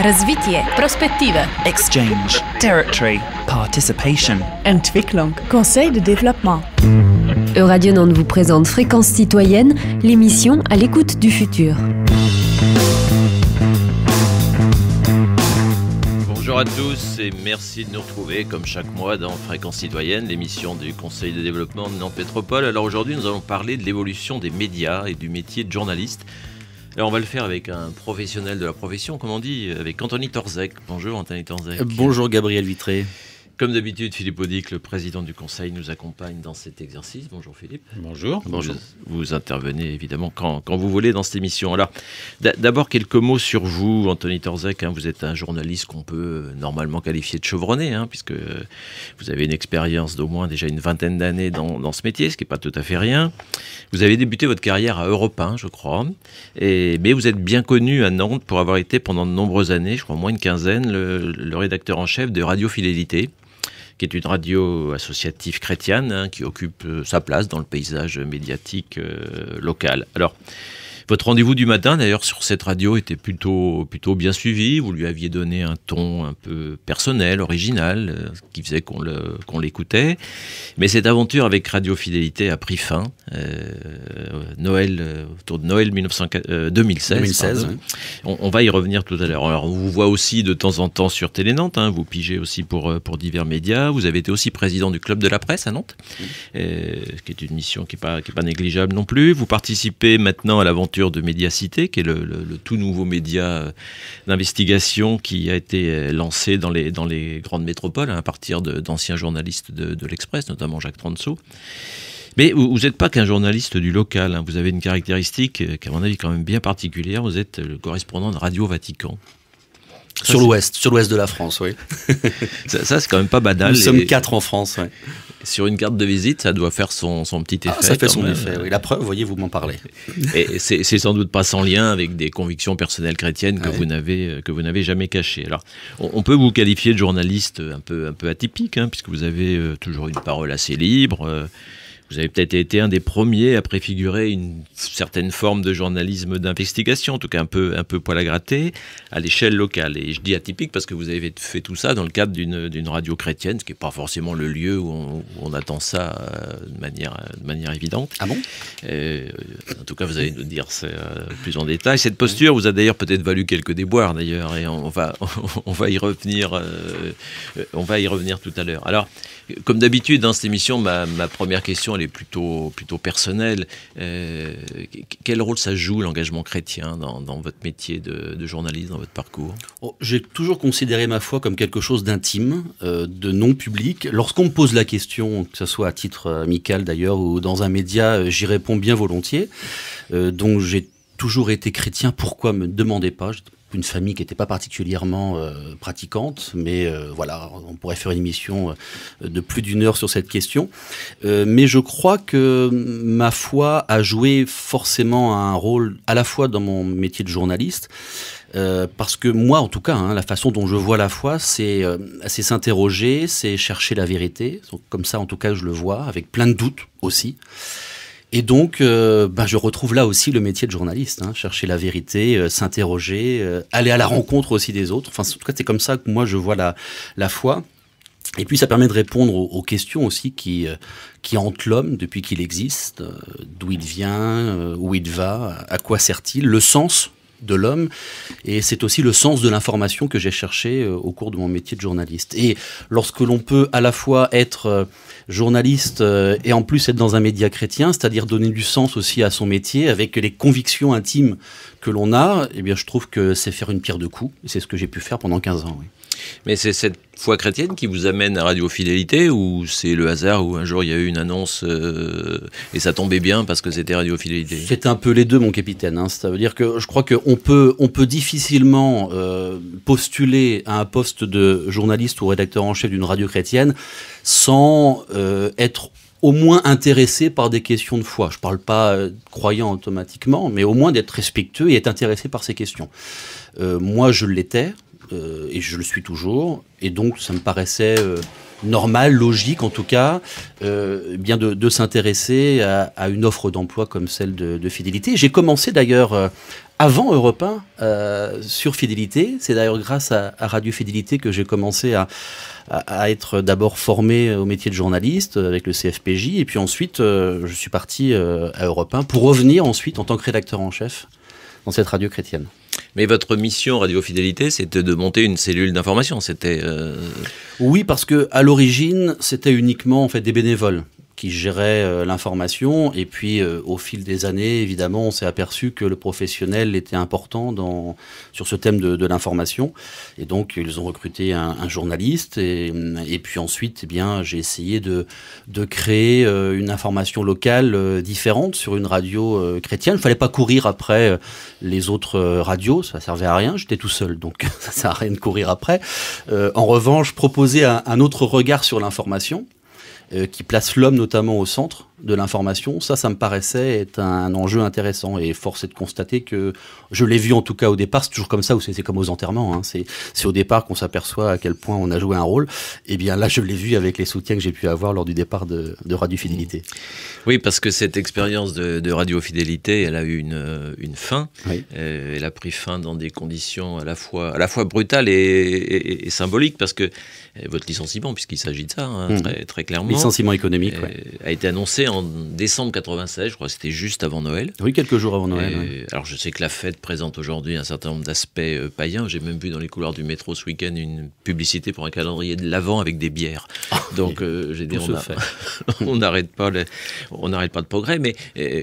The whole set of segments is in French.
Развитие, perspective, exchange, territory, participation, Entwicklung, conseil de développement. Euradio Nantes vous présente Fréquence citoyenne, l'émission à l'écoute du futur. Bonjour à tous et merci de nous retrouver comme chaque mois dans Fréquence citoyenne, l'émission du Conseil de développement de Nantes Métropole. Alors aujourd'hui nous allons parler de l'évolution des médias et du métier de journaliste. Alors on va le faire avec un professionnel de la profession, comme on dit, avec Anthony Torzek. Bonjour Anthony Torzek. Bonjour Gabriel Vitré. Comme d'habitude, Philippe Audic, le président du Conseil, nous accompagne dans cet exercice. Bonjour Philippe. Bonjour. Bonjour. Vous intervenez évidemment quand vous voulez dans cette émission. Alors, d'abord quelques mots sur vous, Anthony Torzek. Vous êtes un journaliste qu'on peut normalement qualifier de chevronné, puisque vous avez une expérience d'au moins déjà une vingtaine d'années dans ce métier, ce qui n'est pas tout à fait rien. Vous avez débuté votre carrière à Europe 1, je crois. Mais vous êtes bien connu à Nantes pour avoir été pendant de nombreuses années, je crois au moins une quinzaine, le rédacteur en chef de Radio Fidélité, qui est une radio associative chrétienne qui occupe sa place dans le paysage médiatique local. Alors, votre rendez-vous du matin, d'ailleurs, sur cette radio était plutôt bien suivi. Vous lui aviez donné un ton un peu personnel, original, qui faisait qu'on l'écoutait. Mais cette aventure avec Radio Fidélité a pris fin. Autour de Noël 2016. Oui. On va y revenir tout à l'heure. Alors, on vous voit aussi de temps en temps sur Télé Nantes. Vous pigez aussi pour divers médias. Vous avez été aussi président du Club de la Presse à Nantes, ce qui est une mission qui n'est pas négligeable non plus. Vous participez maintenant à l'aventure de Médiacité, qui est le tout nouveau média d'investigation qui a été lancé dans les grandes métropoles à partir d'anciens journalistes de l'Express, notamment Jacques Transo. Mais vous n'êtes pas qu'un journaliste du local. Vous avez une caractéristique qui, à mon avis, est quand même bien particulière. Vous êtes le correspondant de Radio Vatican. Sur l'ouest de la France, oui. ça c'est quand même pas banal. Nous sommes 4 en France, oui. Sur une carte de visite, ça doit faire son petit effet. Ça fait son effet, oui. La preuve, vous voyez, vous m'en parlez. Et c'est sans doute pas sans lien avec des convictions personnelles chrétiennes que vous n'avez jamais cachées. Alors, on peut vous qualifier de journaliste un peu atypique, puisque vous avez toujours une parole assez libre. Vous avez peut-être été un des premiers à préfigurer une certaine forme de journalisme d'investigation, en tout cas un peu poil à gratter, à l'échelle locale. Et je dis atypique parce que vous avez fait tout ça dans le cadre d'une radio chrétienne, ce qui n'est pas forcément le lieu où on attend ça de manière évidente. Ah bon ? En tout cas, vous allez nous dire ça plus en détail. Cette posture vous a d'ailleurs peut-être valu quelques déboires, d'ailleurs, et on va y revenir. On va y revenir tout à l'heure. Alors, comme d'habitude dans cette émission, ma première question elle est plutôt personnelle. Quel rôle ça joue l'engagement chrétien dans votre métier de journaliste, dans votre parcours ? J'ai toujours considéré ma foi comme quelque chose d'intime, de non public. Lorsqu'on me pose la question, que ce soit à titre amical d'ailleurs ou dans un média, j'y réponds bien volontiers. Donc j'ai toujours été chrétien. Pourquoi me demandez pas ? Une famille qui n'était pas particulièrement pratiquante, mais voilà, on pourrait faire une émission de plus d'1 heure sur cette question. Mais je crois que ma foi a joué forcément un rôle à la fois dans mon métier de journaliste, parce que moi, en tout cas, la façon dont je vois la foi, c'est s'interroger, c'est chercher la vérité. Comme ça, en tout cas, je le vois, avec plein de doutes aussi. Et donc, je retrouve là aussi le métier de journaliste, chercher la vérité, s'interroger, aller à la rencontre aussi des autres. Enfin, en tout cas, c'est comme ça que moi je vois la foi. Et puis, ça permet de répondre aux questions aussi qui hantent l'homme depuis qu'il existe, d'où il vient, où il va, à quoi sert-il, le sens de l'homme, et c'est aussi le sens de l'information que j'ai cherché au cours de mon métier de journaliste. Et lorsque l'on peut à la fois être journaliste et en plus être dans un média chrétien, c'est-à-dire donner du sens aussi à son métier avec les convictions intimes que l'on a, eh bien je trouve que c'est faire une pierre deux coups, et c'est ce que j'ai pu faire pendant 15 ans. Oui. Mais c'est cette foi chrétienne qui vous amène à Radio Fidélité, ou c'est le hasard où un jour il y a eu une annonce et ça tombait bien parce que c'était Radio Fidélité ? C'est un peu les deux, mon capitaine. Ça veut dire que je crois qu'on peut difficilement postuler à un poste de journaliste ou rédacteur en chef d'une radio chrétienne sans être au moins intéressé par des questions de foi. Je ne parle pas croyant automatiquement, mais au moins d'être respectueux et être intéressé par ces questions. Moi, je l'étais. Et je le suis toujours, et donc ça me paraissait normal, logique en tout cas, bien de s'intéresser à une offre d'emploi comme celle de Fidélité. J'ai commencé d'ailleurs avant Europe 1 sur Fidélité. C'est d'ailleurs grâce à Radio Fidélité que j'ai commencé à être d'abord formé au métier de journaliste avec le CFPJ, et puis ensuite je suis parti à Europe 1 pour revenir ensuite en tant que rédacteur en chef dans cette radio chrétienne. Mais votre mission Radio Fidélité, c'était de monter une cellule d'information. Oui, parce que à l'origine, c'était uniquement en fait des bénévoles qui gérait l'information, et puis au fil des années, évidemment, on s'est aperçu que le professionnel était important sur ce thème de l'information, et donc ils ont recruté un journaliste, et puis ensuite, eh bien, j'ai essayé de créer une information locale différente sur une radio chrétienne. Il ne fallait pas courir après les autres radios, ça ne servait à rien, j'étais tout seul, donc ça ne sert à rien de courir après. En revanche, proposer un autre regard sur l'information, qui place l'homme notamment au centre de l'information, ça me paraissait être un enjeu intéressant, et force est de constater que je l'ai vu en tout cas au départ, c'est toujours comme ça, ou c'est comme aux enterrements, hein, c'est au départ qu'on s'aperçoit à quel point on a joué un rôle, et bien là je l'ai vu avec les soutiens que j'ai pu avoir lors du départ de Radio Fidélité. Oui, parce que cette expérience de Radio Fidélité, elle a eu une fin, oui. Elle a pris fin dans des conditions à la fois brutales et symboliques, parce que votre licenciement, puisqu'il s'agit de ça, hein, très clairement, licenciement économique, a été annoncé en décembre 96, je crois que c'était juste avant Noël. Oui, quelques jours avant Noël. Oui. Alors je sais que la fête présente aujourd'hui un certain nombre d'aspects païens. J'ai même vu dans les couloirs du métro ce week-end une publicité pour un calendrier de l'Avent avec des bières. Donc j'ai dit on n'arrête pas de progrès, mais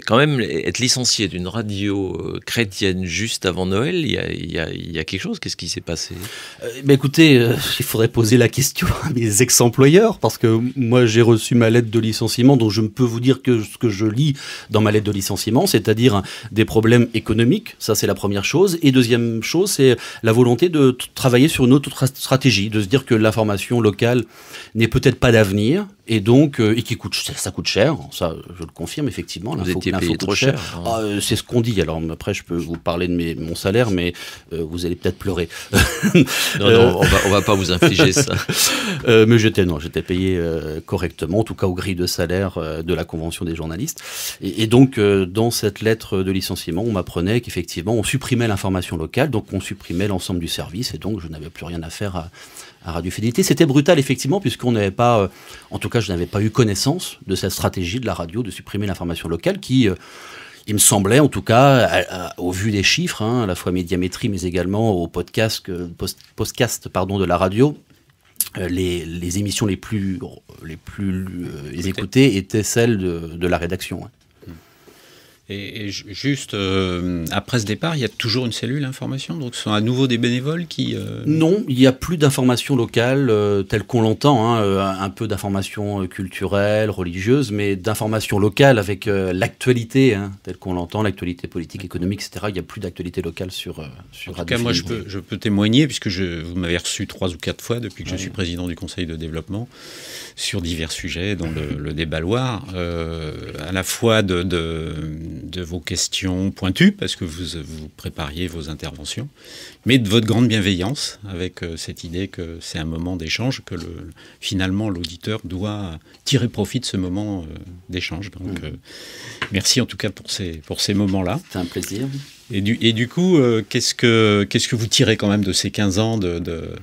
quand même être licencié d'une radio chrétienne juste avant Noël, il y a quelque chose. Qu'est-ce qui s'est passé? Écoutez, il faudrait poser la question à mes ex-employeurs, parce que moi j'ai reçu ma lettre de licenciement, donc je peux vous dire que ce que je lis dans ma lettre de licenciement, c'est-à-dire des problèmes économiques, ça c'est la première chose, et deuxième chose, c'est la volonté de travailler sur une autre stratégie, de se dire que l'information locale n'est peut-être pas d'avenir, et donc et qui ça coûte cher, ça je le confirme effectivement. Vous étiez payé trop cher. C'est ce qu'on dit. Alors après je peux vous parler de mon salaire, mais vous allez peut-être pleurer. Non, on va pas vous infliger ça. Mais j'étais payé correctement, en tout cas aux grilles de salaire de la Convention des journalistes. Et donc dans cette lettre de licenciement, on m'apprenait qu'effectivement on supprimait l'information locale, donc on supprimait l'ensemble du service, et donc je n'avais plus rien à faire à Radio Fidélité. C'était brutal effectivement, puisqu'on n'avait pas, en tout cas je n'avais pas eu connaissance de cette stratégie de la radio de supprimer l'information locale qui, il me semblait en tout cas, au vu des chiffres, à la fois Médiamétrie mais également au podcast de la radio, les émissions les plus écoutées étaient celles de la rédaction. Et juste, après ce départ, il y a toujours une cellule information? Donc ce sont à nouveau des bénévoles qui... Non, il n'y a plus d'information locale telle qu'on l'entend, un peu d'information culturelle, religieuse, mais d'information locale avec l'actualité, telle qu'on l'entend, l'actualité politique, économique, etc. Il n'y a plus d'actualité locale sur Radio. En tout cas, moi, je peux témoigner, puisque vous m'avez reçu 3 ou 4 fois depuis que je suis président du Conseil de développement, sur divers sujets, dont le débat Loire, à la fois de vos questions pointues, parce que vous prépariez vos interventions, mais de votre grande bienveillance, avec cette idée que c'est un moment d'échange, que finalement l'auditeur doit tirer profit de ce moment d'échange. Donc merci en tout cas pour ces moments-là. C'est un plaisir. Et du coup, qu'est-ce que vous tirez quand même de ces 15 ans de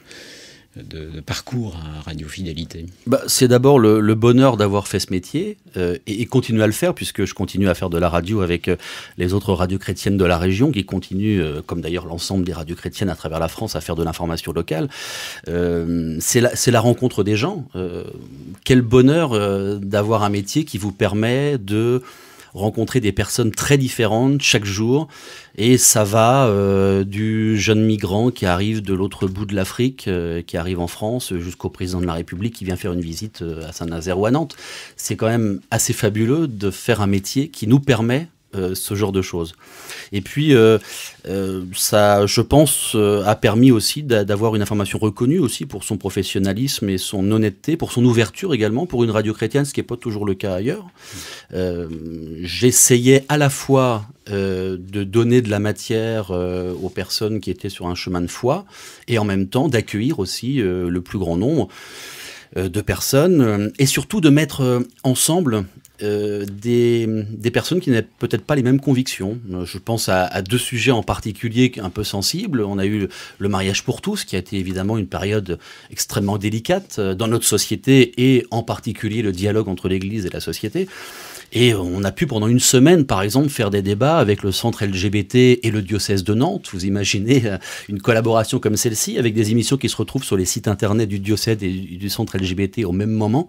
parcours à Radio Fidélité? C'est d'abord le bonheur d'avoir fait ce métier et continuer à le faire, puisque je continue à faire de la radio avec les autres radios chrétiennes de la région qui continuent, comme d'ailleurs l'ensemble des radios chrétiennes à travers la France, à faire de l'information locale. C'est la rencontre des gens. Quel bonheur d'avoir un métier qui vous permet de rencontrer des personnes très différentes chaque jour, et ça va du jeune migrant qui arrive de l'autre bout de l'Afrique, qui arrive en France, jusqu'au président de la République qui vient faire une visite à Saint-Nazaire ou à Nantes. C'est quand même assez fabuleux de faire un métier qui nous permet ce genre de choses. Et puis, ça, je pense, a permis aussi d'avoir une information reconnue aussi pour son professionnalisme et son honnêteté, pour son ouverture également, pour une radio chrétienne, ce qui n'est pas toujours le cas ailleurs. J'essayais à la fois de donner de la matière aux personnes qui étaient sur un chemin de foi, et en même temps d'accueillir aussi le plus grand nombre. de personnes, et surtout de mettre ensemble des personnes qui n'avaient peut-être pas les mêmes convictions. Je pense à deux sujets en particulier un peu sensibles. On a eu le mariage pour tous, qui a été évidemment une période extrêmement délicate dans notre société, et en particulier le dialogue entre l'Église et la société. Et on a pu pendant une semaine, par exemple, faire des débats avec le centre LGBT et le diocèse de Nantes. Vous imaginez une collaboration comme celle-ci, avec des émissions qui se retrouvent sur les sites internet du diocèse et du centre LGBT au même moment.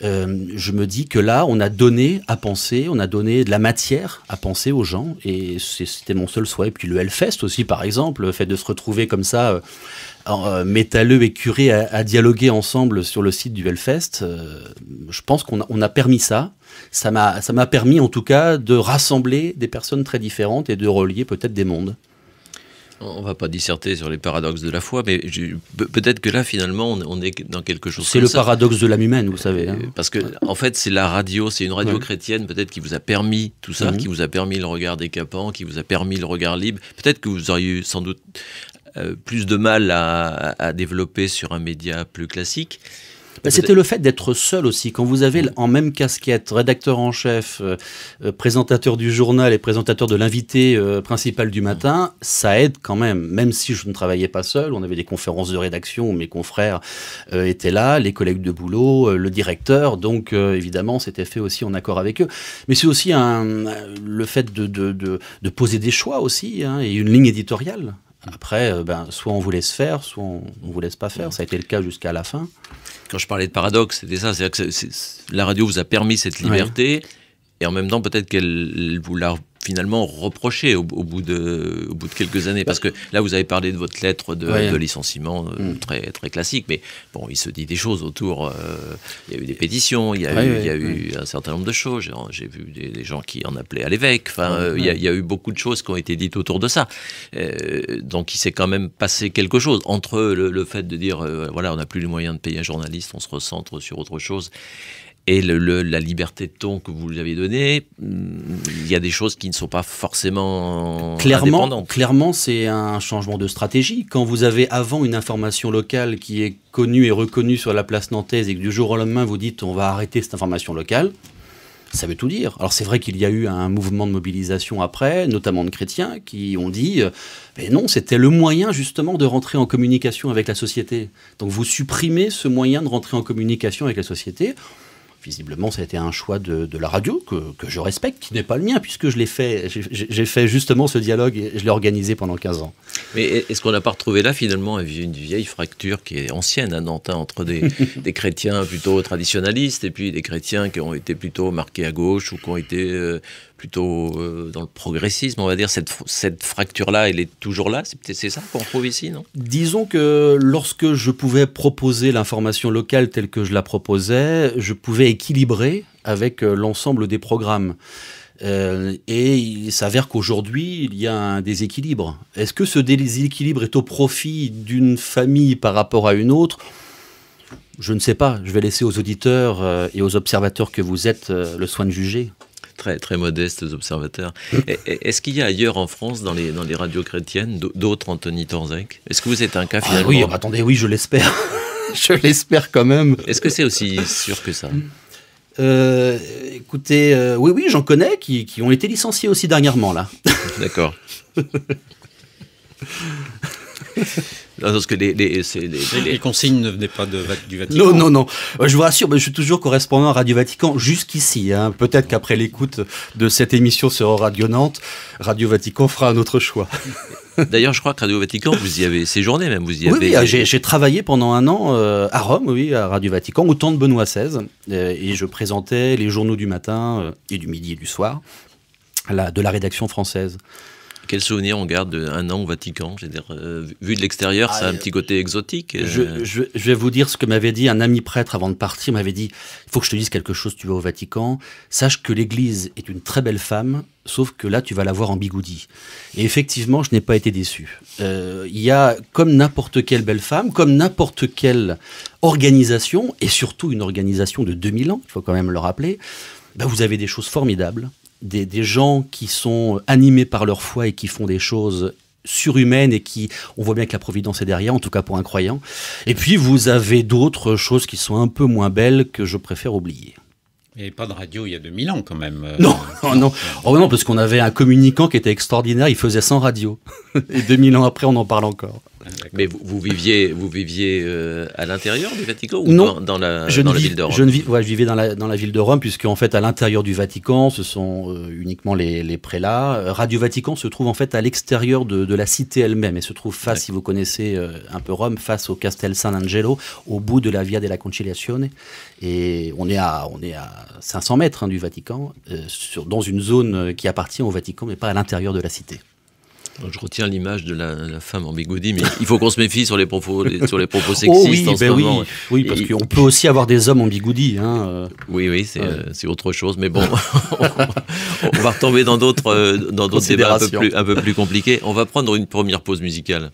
Je me dis que là, on a donné à penser, on a donné de la matière à penser aux gens, et c'était mon seul souhait. Et puis le Hellfest aussi, par exemple, le fait de se retrouver comme ça, métalleux et curés à dialoguer ensemble sur le site du Hellfest, je pense qu'on a permis ça. Ça m'a permis en tout cas de rassembler des personnes très différentes et de relier peut-être des mondes. On ne va pas disserter sur les paradoxes de la foi, mais peut-être que là, finalement, on est dans quelque chose C'est le paradoxe de l'âme humaine, vous savez. Hein. Parce que, en fait, c'est la radio, c'est une radio chrétienne, peut-être, qui vous a permis tout ça, qui vous a permis le regard décapant, qui vous a permis le regard libre. Peut-être que vous auriez eu sans doute plus de mal à développer sur un média plus classique. C'était le fait d'être seul aussi. Quand vous avez en même casquette rédacteur en chef, présentateur du journal et présentateur de l'invité principal du matin, ça aide quand même. Même si je ne travaillais pas seul, on avait des conférences de rédaction où mes confrères étaient là, les collègues de boulot, le directeur. Donc évidemment, c'était fait aussi en accord avec eux. Mais c'est aussi le fait de poser des choix aussi, hein, et une ligne éditoriale. Après, soit on vous laisse faire, soit on vous laisse pas faire. Ça a été le cas jusqu'à la fin. Quand je parlais de paradoxe, c'était ça. C'est-à-dire que la radio vous a permis cette liberté, et en même temps, peut-être qu'elle vous l'a finalement reproché au bout de quelques années. Parce que là, vous avez parlé de votre lettre de licenciement très, très classique, mais bon, il se dit des choses autour. Il y a eu des pétitions, il y a eu un certain nombre de choses. J'ai vu des gens qui en appelaient à l'évêque. Enfin, il y a eu beaucoup de choses qui ont été dites autour de ça. Donc, il s'est quand même passé quelque chose entre le fait de dire, voilà, on n'a plus les moyens de payer un journaliste, on se recentre sur autre chose. Et la liberté de ton que vous lui avez donnée, il y a des choses qui ne sont pas forcément indépendantes. Clairement, c'est un changement de stratégie. Quand vous avez avant une information locale qui est connue et reconnue sur la place nantaise, et que du jour au lendemain vous dites on va arrêter cette information locale, ça veut tout dire. Alors c'est vrai qu'il y a eu un mouvement de mobilisation après, notamment de chrétiens, qui ont dit mais non, c'était le moyen justement de rentrer en communication avec la société. Donc vous supprimez ce moyen de rentrer en communication avec la société. Visiblement, ça a été un choix de la radio que je respecte, qui n'est pas le mien, puisque j'ai fait justement ce dialogue et je l'ai organisé pendant 15 ans. Mais est-ce qu'on n'a pas retrouvé là, finalement, une vieille fracture qui est ancienne à Nantes, entre des chrétiens plutôt traditionnalistes et puis des chrétiens qui ont été plutôt marqués à gauche ou qui ont été plutôt dans le progressisme, on va dire. Cette fracture-là, elle est toujours là. C'est ça qu'on retrouve ici, non ? Disons que lorsque je pouvais proposer l'information locale telle que je la proposais, je pouvais équilibrer avec l'ensemble des programmes. Et il s'avère qu'aujourd'hui, il y a un déséquilibre. Est-ce que ce déséquilibre est au profit d'une famille par rapport à une autre ? Je ne sais pas. Je vais laisser aux auditeurs et aux observateurs que vous êtes le soin de juger. Très, très modestes observateurs. Est-ce qu'il y a ailleurs en France, dans les radios chrétiennes, d'autres Anthony Torzek ? Est-ce que vous êtes un cas finalement ? Oui, attendez, oui, je l'espère. Je l'espère quand même. Est-ce que c'est aussi sûr que ça ? Écoutez, oui, j'en connais qui ont été licenciés aussi dernièrement, là. D'accord. Parce que les consignes ne venaient pas du Vatican. Non. Je vous rassure, je suis toujours correspondant à Radio Vatican jusqu'ici. Hein. Peut-être qu'après l'écoute de cette émission sur Radio Nantes, Radio Vatican fera un autre choix. D'ailleurs, je crois que Radio Vatican, vous y avez séjourné même. Oui, j'ai travaillé pendant un an à Rome, oui, à Radio Vatican, au temps de Benoît XVI. Et je présentais les journaux du matin et du midi et du soir de la rédaction française. Quel souvenir on garde d'un an au Vatican ? Je veux dire, vu de l'extérieur, ça a un petit côté exotique. Je vais vous dire ce que m'avait dit un ami prêtre avant de partir. Il m'avait dit, il faut que je te dise quelque chose, tu vas au Vatican. Sache que l'Église est une très belle femme, sauf que là, tu vas la voir en bigoudi. Et effectivement, je n'ai pas été déçu. Il y a, comme n'importe quelle belle femme, comme n'importe quelle organisation, et surtout une organisation de 2000 ans, il faut quand même le rappeler, vous avez des choses formidables. Des gens qui sont animés par leur foi et qui font des choses surhumaine et on voit bien que la providence est derrière, en tout cas pour un croyant. Et puis vous avez d'autres choses qui sont un peu moins belles que je préfère oublier. Il n'y avait pas de radio il y a 2000 ans quand même. Non, non, parce qu'on avait un communicant qui était extraordinaire, il faisait 100 radios. Et 2000 ans après, on en parle encore. Mais vous viviez à l'intérieur du Vatican ou non, dans la ville de Rome? Je vivais dans la ville de Rome, puisque en fait à l'intérieur du Vatican, ce sont uniquement les prélats. Radio Vatican se trouve en fait à l'extérieur de la cité elle-même, et se trouve face, si vous connaissez un peu Rome, face au Castel San Angelo, au bout de la Via della Conciliazione. Et on est à 500 mètres du Vatican, dans une zone qui appartient au Vatican, mais pas à l'intérieur de la cité. Je retiens l'image de la femme en bigoudi, mais il faut qu'on se méfie sur les propos sexistes en ce moment. Oui, parce qu'on peut aussi avoir des hommes en bigoudi. Oui, c'est autre chose, mais bon, on va retomber dans d'autres débats un peu plus compliqués. On va prendre une première pause musicale.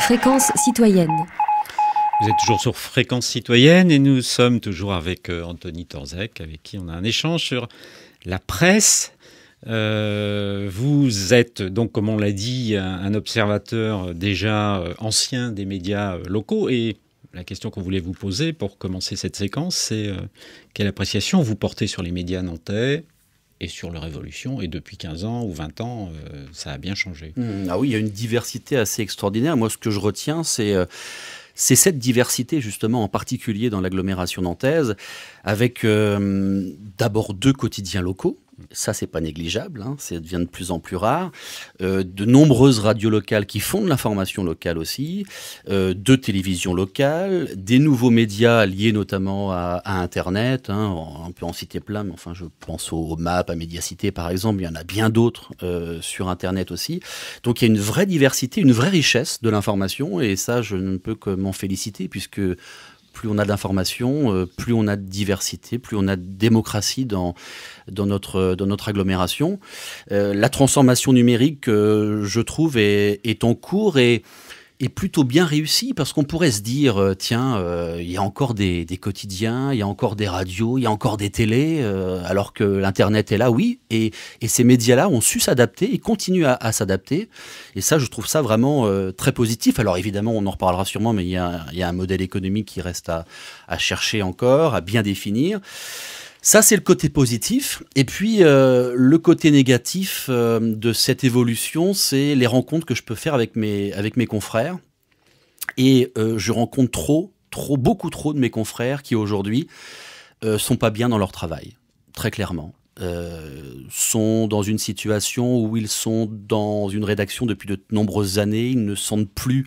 Fréquence citoyenne. Vous êtes toujours sur Fréquence citoyenne et nous sommes toujours avec Anthony Torzek, avec qui on a un échange sur la presse. Vous êtes donc, comme on l'a dit, un observateur déjà ancien des médias locaux. Et la question qu'on voulait vous poser pour commencer cette séquence, c'est quelle appréciation vous portez sur les médias nantais et sur leur évolution, et depuis 15 ans ou 20 ans, ça a bien changé. Ah oui, il y a une diversité assez extraordinaire. Moi, ce que je retiens, c'est cette diversité, justement, en particulier dans l'agglomération nantaise, avec d'abord 2 quotidiens locaux. Ça, c'est pas négligeable, ça devient de plus en plus rare. De nombreuses radios locales qui font de l'information locale aussi, 2 télévisions locales, des nouveaux médias liés notamment à Internet. On peut en citer plein, mais enfin, je pense au MAP, à Médiacité par exemple. Il y en a bien d'autres sur Internet aussi. Donc, il y a une vraie diversité, une vraie richesse de l'information, et ça, je ne peux que m'en féliciter, puisque plus on a d'informations, plus on a de diversité, plus on a de démocratie dans notre agglomération. La transformation numérique, je trouve, est en cours, et est plutôt bien réussi, parce qu'on pourrait se dire, tiens, il y a encore des quotidiens, il y a encore des radios, il y a encore des télés, alors que l'Internet est là, oui, et ces médias-là ont su s'adapter et continuent à s'adapter, et ça, je trouve ça vraiment très positif. Alors évidemment, on en reparlera sûrement, mais il y a un modèle économique qui reste à chercher encore, à bien définir. Ça, c'est le côté positif. Et puis, le côté négatif de cette évolution, c'est les rencontres que je peux faire avec mes confrères. Et je rencontre beaucoup trop de mes confrères qui, aujourd'hui, sont pas bien dans leur travail, très clairement. Sont dans une situation où ils sont dans une rédaction depuis de nombreuses années, ils ne sentent plus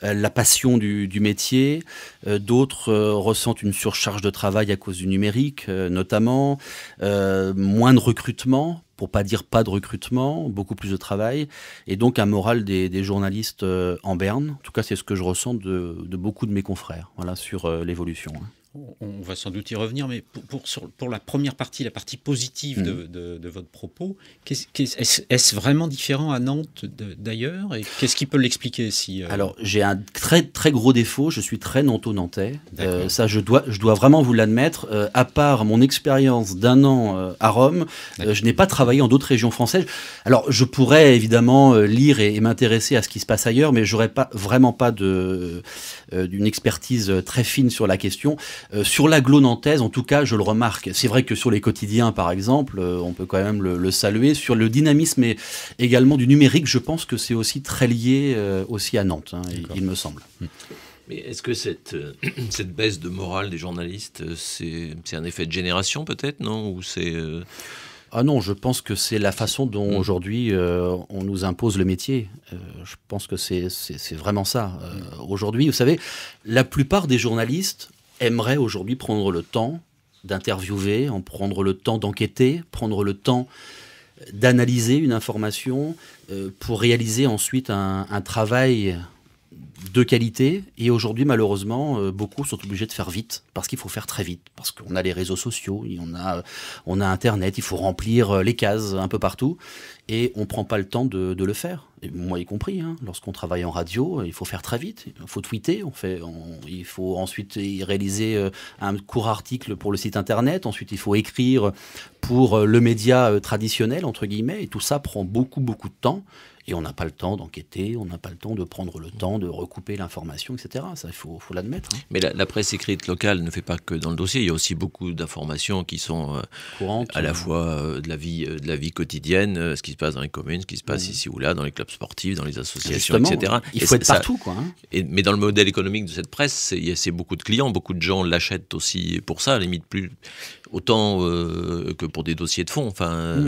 la passion du métier, d'autres ressentent une surcharge de travail à cause du numérique, notamment, moins de recrutement, pour pas dire pas de recrutement, beaucoup plus de travail, et donc un moral des journalistes en berne. En tout cas, c'est ce que je ressens de beaucoup de mes confrères, voilà, sur l'évolution. On va sans doute y revenir, mais pour la première partie, la partie positive de votre propos, est-ce vraiment différent à Nantes d'ailleurs, et qu'est-ce qui peut l'expliquer Alors, j'ai un très très gros défaut, je suis très nantais. Ça, je dois vraiment vous l'admettre. À part mon expérience d'1 an à Rome, je n'ai pas travaillé en d'autres régions françaises. Alors, je pourrais évidemment lire et m'intéresser à ce qui se passe ailleurs, mais j'aurais vraiment pas d'une expertise très fine sur la question. Sur l'agglo nantaise, en tout cas, je le remarque. C'est vrai que sur les quotidiens, par exemple, on peut quand même le saluer. Sur le dynamisme et également du numérique, je pense que c'est aussi très lié aussi à Nantes, il me semble. Mais est-ce que cette baisse de morale des journalistes, c'est un effet de génération peut-être, non? Ou c'est... Ah non, je pense que c'est la façon dont aujourd'hui on nous impose le métier. Je pense que c'est vraiment ça. Aujourd'hui, vous savez, la plupart des journalistes aimeraient aujourd'hui prendre le temps d'interviewer, prendre le temps d'enquêter, prendre le temps d'analyser une information pour réaliser ensuite un travail de qualité. Et aujourd'hui, malheureusement, beaucoup sont obligés de faire vite, parce qu'il faut faire très vite, parce qu'on a les réseaux sociaux, on a Internet, il faut remplir les cases un peu partout, et on ne prend pas le temps de le faire. Et moi y compris, lorsqu'on travaille en radio, il faut faire très vite, il faut tweeter, il faut ensuite réaliser un court article pour le site Internet, ensuite il faut écrire pour le média traditionnel, entre guillemets, et tout ça prend beaucoup, beaucoup de temps. Et on n'a pas le temps d'enquêter, on n'a pas le temps de prendre le temps de recouper l'information, etc. Ça, il faut l'admettre. Mais la presse écrite locale ne fait pas que dans le dossier. Il y a aussi beaucoup d'informations qui sont courantes, à la fois de la vie quotidienne, ce qui se passe dans les communes, ce qui se passe ici ou là, dans les clubs sportifs, dans les associations, etc. Il faut être partout, quoi. Mais dans le modèle économique de cette presse, c'est beaucoup de clients, beaucoup de gens l'achètent aussi pour ça, à la limite plus autant que pour des dossiers de fond. Enfin,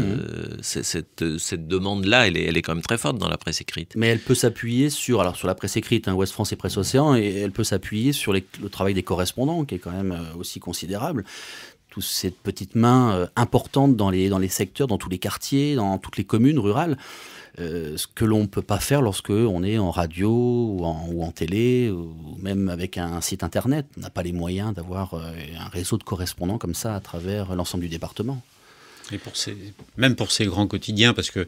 cette demande-là, elle est quand même très forte dans la presse écrite. Mais elle peut s'appuyer sur la presse écrite, Ouest France et Presse Océan, et elle peut s'appuyer sur le travail des correspondants, qui est quand même aussi considérable. Toutes ces petites mains importantes dans les secteurs, dans tous les quartiers, dans toutes les communes rurales. Ce que l'on ne peut pas faire lorsque on est en radio ou en télé, ou même avec un site internet. On n'a pas les moyens d'avoir un réseau de correspondants comme ça à travers l'ensemble du département. Et même pour ces grands quotidiens, parce que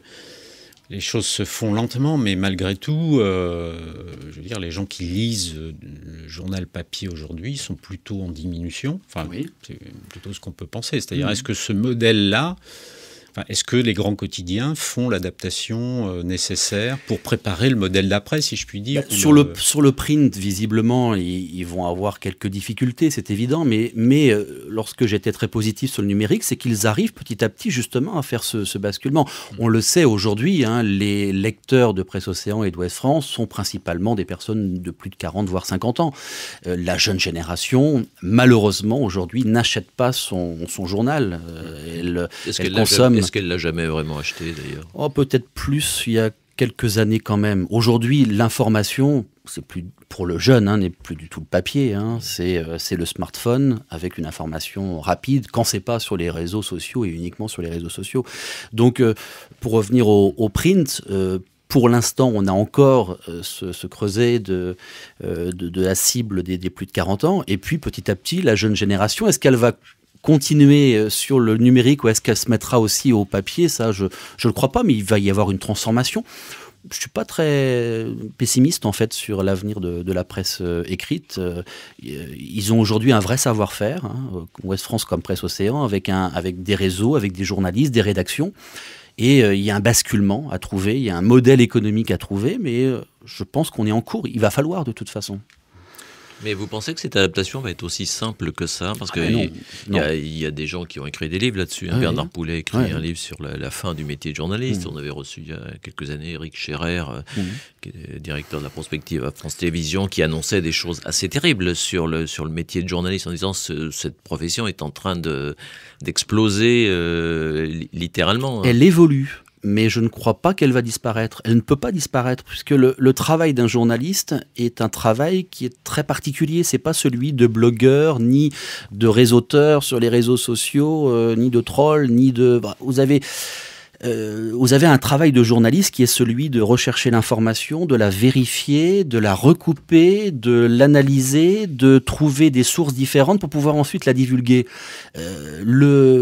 les choses se font lentement, mais malgré tout, je veux dire, les gens qui lisent le journal papier aujourd'hui sont plutôt en diminution. Enfin, oui. C'est plutôt ce qu'on peut penser. C'est-à-dire, est-ce que ce modèle-là, est-ce que les grands quotidiens font l'adaptation nécessaire pour préparer le modèle d'après, si je puis dire? Sur le print, visiblement, ils vont avoir quelques difficultés, c'est évident, mais lorsque j'étais très positif sur le numérique, c'est qu'ils arrivent petit à petit justement à faire ce basculement. On le sait aujourd'hui, les lecteurs de Presse Océan et d'Ouest France sont principalement des personnes de plus de 40 voire 50 ans. La jeune génération, malheureusement, aujourd'hui, n'achète pas son journal. Elle consomme... Est-ce qu'elle l'a jamais vraiment acheté d'ailleurs? Peut-être plus il y a quelques années quand même. Aujourd'hui, l'information, c'est plus pour le jeune, n'est plus du tout le papier. C'est le smartphone avec une information rapide quand c'est pas sur les réseaux sociaux et uniquement sur les réseaux sociaux. Donc, pour revenir au print. Pour l'instant, on a encore ce creuset de la cible des plus de 40 ans. Et puis, petit à petit, la jeune génération, est-ce qu'elle va continuer sur le numérique ou est-ce qu'elle se mettra aussi au papier? Ça, je ne le crois pas, mais il va y avoir une transformation. je suis pas très pessimiste en fait sur l'avenir de la presse écrite. Ils ont aujourd'hui un vrai savoir-faire, hein, Ouest France comme Presse Océan, avec des réseaux, avec des journalistes, des rédactions. Et il y a un basculement à trouver, il y a un modèle économique à trouver, mais je pense qu'on est en cours. Il va falloir de toute façon. Mais vous pensez que cette adaptation va être aussi simple que ça? Parce qu'il y a des gens qui ont écrit des livres là-dessus. Hein. Bernard Poulet a écrit un livre sur la fin du métier de journaliste. On avait reçu il y a quelques années Éric Scherer, qui est directeur de la prospective à France Télévisions, qui annonçait des choses assez terribles sur le métier de journaliste, en disant que cette profession est en train d'exploser littéralement. Elle évolue. Mais je ne crois pas qu'elle va disparaître. Elle ne peut pas disparaître, puisque le travail d'un journaliste est un travail qui est très particulier. C'est pas celui de blogueur, ni de réseauteur sur les réseaux sociaux, ni de troll, ni de... Vous avez un travail de journaliste qui est celui de rechercher l'information, de la vérifier, de la recouper, de l'analyser, de trouver des sources différentes pour pouvoir ensuite la divulguer. Je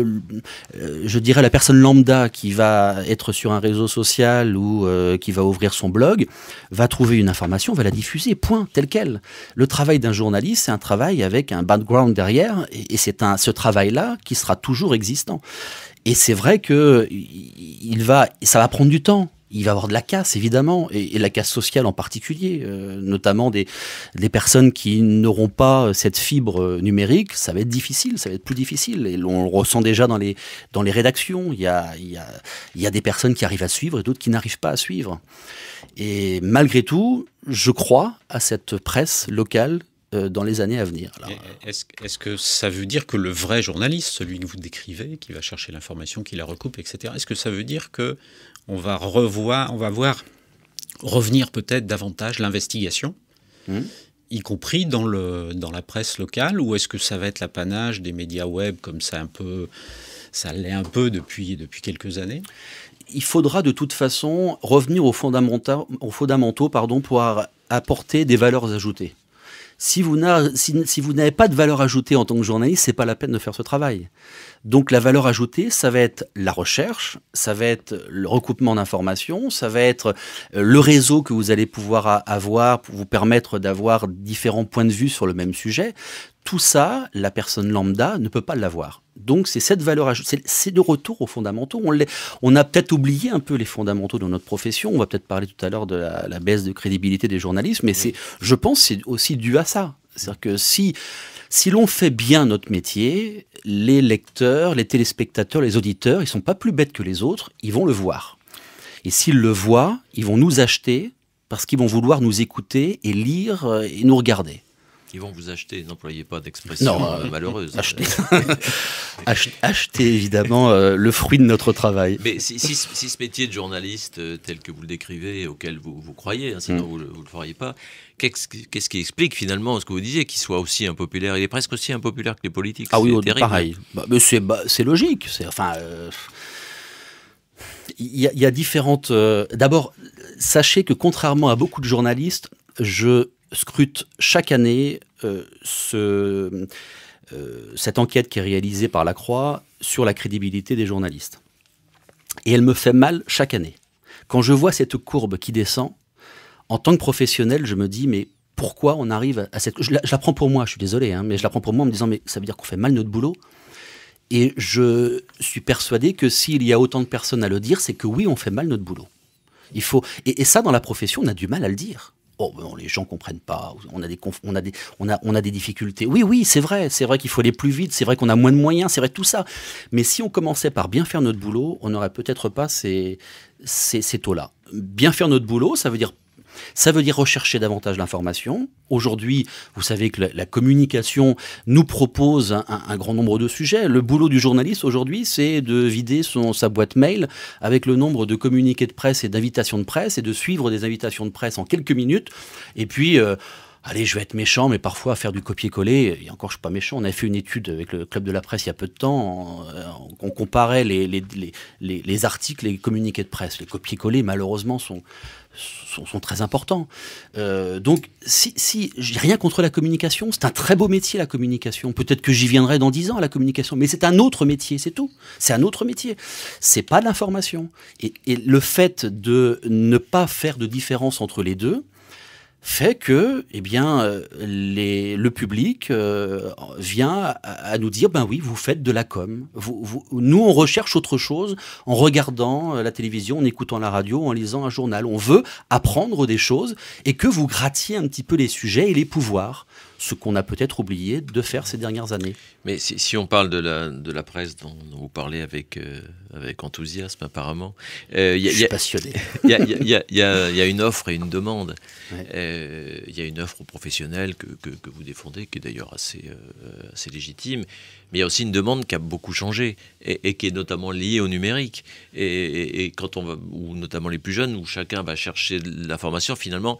dirais la personne lambda qui va être sur un réseau social ou qui va ouvrir son blog, va trouver une information, va la diffuser, point, telle quelle. Le travail d'un journaliste, c'est un travail avec un background derrière, et c'est ce travail-là qui sera toujours existant. Et c'est vrai que ça va prendre du temps. Il va y avoir de la casse, évidemment, et la casse sociale en particulier, notamment des personnes qui n'auront pas cette fibre numérique. Ça va être difficile, ça va être plus difficile. Et on le ressent déjà dans les rédactions. Il y a des personnes qui arrivent à suivre et d'autres qui n'arrivent pas à suivre. Et malgré tout, je crois à cette presse locale dans les années à venir. Alors, est-ce que ça veut dire que le vrai journaliste, celui que vous décrivez, qui va chercher l'information, qui la recoupe, etc., est-ce que ça veut dire qu'on va voir revenir peut-être davantage l'investigation, y compris dans la presse locale, ou est-ce que ça va être l'apanage des médias web, comme ça l'est un peu depuis quelques années? Il faudra de toute façon revenir aux fondamentaux pour apporter des valeurs ajoutées. Si vous n'avez pas de valeur ajoutée en tant que journaliste, c'est pas la peine de faire ce travail. Donc la valeur ajoutée, ça va être la recherche, ça va être le recoupement d'informations, ça va être le réseau que vous allez pouvoir avoir pour vous permettre d'avoir différents points de vue sur le même sujet. Tout ça, la personne lambda ne peut pas l'avoir. Donc c'est cette valeur ajoutée, c'est de retour aux fondamentaux. On a peut-être oublié un peu les fondamentaux de notre profession. On va peut-être parler tout à l'heure de la baisse de crédibilité des journalistes, mais je pense que c'est aussi dû à ça. C'est-à-dire que si l'on fait bien notre métier, les lecteurs, les téléspectateurs, les auditeurs, ils sont pas plus bêtes que les autres, ils vont le voir. Et s'ils le voient, ils vont nous acheter parce qu'ils vont vouloir nous écouter et lire et nous regarder. Ils vont vous acheter, n'employez pas d'expression malheureuse. Acheter évidemment le fruit de notre travail. Mais si ce métier de journaliste tel que vous le décrivez, auquel vous croyez, sinon vous ne le feriez pas, qu'est-ce qui explique finalement ce que vous disiez, qu'il soit aussi impopulaire? Il est presque aussi impopulaire que les politiques. Ah oui, pareil. C'est logique. Il y a différentes... D'abord, sachez que contrairement à beaucoup de journalistes, je scrute chaque année cette enquête qui est réalisée par la Croix sur la crédibilité des journalistes. Et elle me fait mal chaque année. Quand je vois cette courbe qui descend, en tant que professionnel, je me dis, mais pourquoi on arrive à cette... Je la prends pour moi, je suis désolé, mais je la prends pour moi en me disant, mais ça veut dire qu'on fait mal notre boulot. Et je suis persuadé que s'il y a autant de personnes à le dire, c'est que oui, on fait mal notre boulot. Et ça, dans la profession, on a du mal à le dire. Oh, bon, les gens comprennent pas. On a des difficultés. Oui, c'est vrai qu'il faut aller plus vite. C'est vrai qu'on a moins de moyens. C'est vrai tout ça. Mais si on commençait par bien faire notre boulot, on n'aurait peut-être pas ces taux-là. Bien faire notre boulot, ça veut dire rechercher davantage d'informations. Aujourd'hui, vous savez que la communication nous propose un grand nombre de sujets. Le boulot du journaliste aujourd'hui, c'est de vider sa boîte mail avec le nombre de communiqués de presse et d'invitations de presse et de suivre des invitations de presse en quelques minutes. Et puis, allez, je vais être méchant, mais parfois à faire du copier-coller, et encore je suis pas méchant, on a fait une étude avec le Club de la Presse il y a peu de temps, on comparait les articles et les communiqués de presse. Les copier-coller, malheureusement, sont très importants. Donc, si j'ai rien contre la communication, c'est un très beau métier, la communication. Peut-être que j'y viendrai dans 10 ans, à la communication, mais c'est un autre métier, c'est tout. C'est un autre métier. C'est pas de l'information. Et le fait de ne pas faire de différence entre les deux fait que, eh bien, le public vient à nous dire, ben oui, vous faites de la com. Nous, on recherche autre chose en regardant la télévision, en écoutant la radio, en lisant un journal. On veut apprendre des choses et que vous grattiez un petit peu les sujets et les pouvoirs, ce qu'on a peut-être oublié de faire ces dernières années. Mais si on parle de la presse dont vous parlez avec enthousiasme apparemment, je suis passionné. Il y a une offre et une demande. Ouais. Il y a une offre aux professionnels que vous défendez, qui est d'ailleurs assez légitime, mais il y a aussi une demande qui a beaucoup changé et qui est notamment liée au numérique. Et quand on va, ou notamment les plus jeunes, où chacun va chercher de l'information, finalement,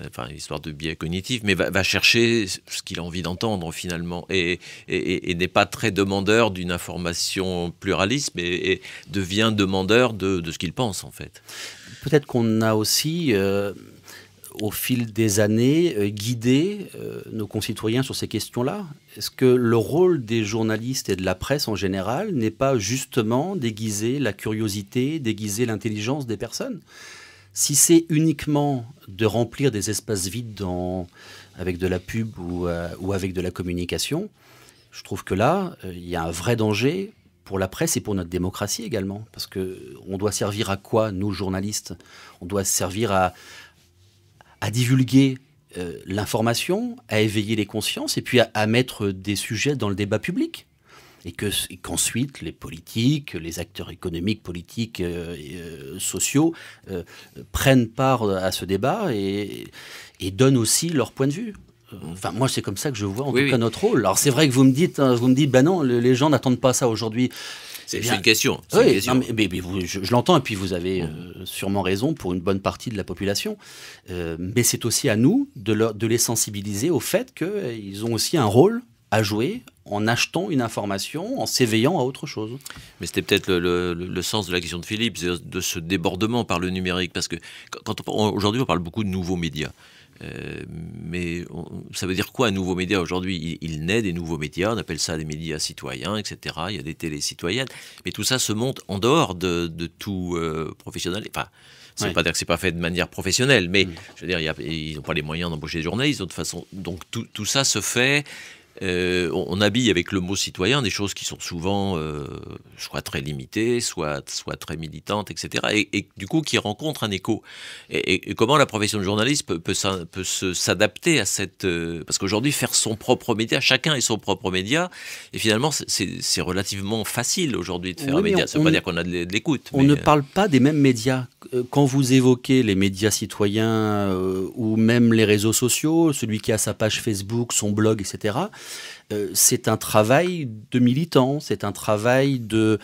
enfin, histoire de biais cognitif, mais va chercher ce qu'il a envie d'entendre finalement, et n'est pas très demandeur d'une information pluraliste, mais devient demandeur de ce qu'il pense en fait. Peut-être qu'on a aussi, au fil des années, guidé nos concitoyens sur ces questions-là. Est-ce que le rôle des journalistes et de la presse en général n'est pas justement d'aiguiser la curiosité, d'aiguiser l'intelligence des personnes ? Si c'est uniquement de remplir des espaces vides avec de la pub ou avec de la communication, je trouve que là, il y a un vrai danger pour la presse et pour notre démocratie également. Parce qu'on doit servir à quoi, nous, journalistes ? On doit servir à divulguer l'information, à éveiller les consciences et puis à mettre des sujets dans le débat public. Et qu'ensuite, les politiques, les acteurs économiques, politiques et sociaux prennent part à ce débat et donnent aussi leur point de vue. Enfin, moi, c'est comme ça que je vois en tout cas notre rôle. Alors, c'est vrai que vous me dites, ben non, les gens n'attendent pas ça aujourd'hui. C'est une question. Oui, une question. Non, mais je l'entends, et puis vous avez sûrement raison pour une bonne partie de la population. Mais c'est aussi à nous de les sensibiliser au fait qu'ils ont aussi un rôle à jouer en achetant une information, en s'éveillant à autre chose. Mais c'était peut-être le sens de la question de Philippe, de ce débordement par le numérique. Parce que aujourd'hui, on parle beaucoup de nouveaux médias. Mais ça veut dire quoi un nouveau média aujourd'hui ? Il naît des nouveaux médias, on appelle ça des médias citoyens, etc. Il y a des télés citoyennes, mais tout ça se monte en dehors de tout professionnel. Enfin, ça ne veut pas dire que c'est pas fait de manière professionnelle, mais je veux dire, ils n'ont pas les moyens d'embaucher des journalistes de toute façon. Donc tout ça se fait. On habille avec le mot citoyen des choses qui sont souvent soit très limitées, soit très militantes, etc. Et du coup qui rencontrent un écho. Et comment la profession de journaliste peut s'adapter à cette... parce qu'aujourd'hui, faire son propre média, chacun est son propre média, et finalement c'est relativement facile aujourd'hui de faire un média. Ça ne veut pas dire qu'on a de l'écoute. On ne parle pas des mêmes médias. Quand vous évoquez les médias citoyens ou même les réseaux sociaux, celui qui a sa page Facebook, son blog, etc., c'est un travail de militant, c'est un travail d'une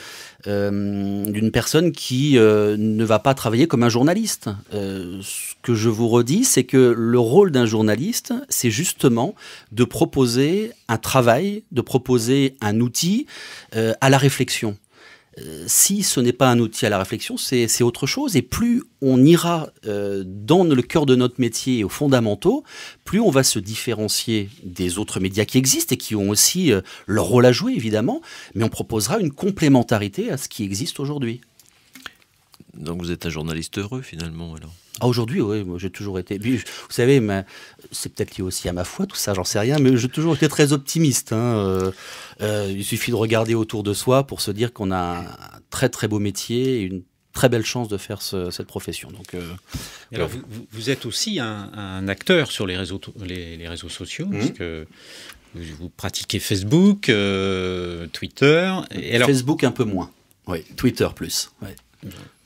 personne qui ne va pas travailler comme un journaliste. Ce que je vous redis, c'est que le rôle d'un journaliste, c'est justement de proposer un travail, de proposer un outil à la réflexion. Si ce n'est pas un outil à la réflexion, c'est autre chose. Et plus on ira dans le cœur de notre métier et aux fondamentaux, plus on va se différencier des autres médias qui existent et qui ont aussi leur rôle à jouer, évidemment. Mais on proposera une complémentarité à ce qui existe aujourd'hui. Donc vous êtes un journaliste heureux, finalement, alors ? Aujourd'hui, oui, moi j'ai toujours été... Puis, vous savez, c'est peut-être lié aussi à ma foi, tout ça, j'en sais rien, mais j'ai toujours été très optimiste. Il suffit de regarder autour de soi pour se dire qu'on a un très très beau métier et une très belle chance de faire cette profession. Donc, alors vous êtes aussi un acteur sur les réseaux sociaux, puisque vous pratiquez Facebook, Twitter... Et alors, Facebook un peu moins, oui, Twitter plus, oui.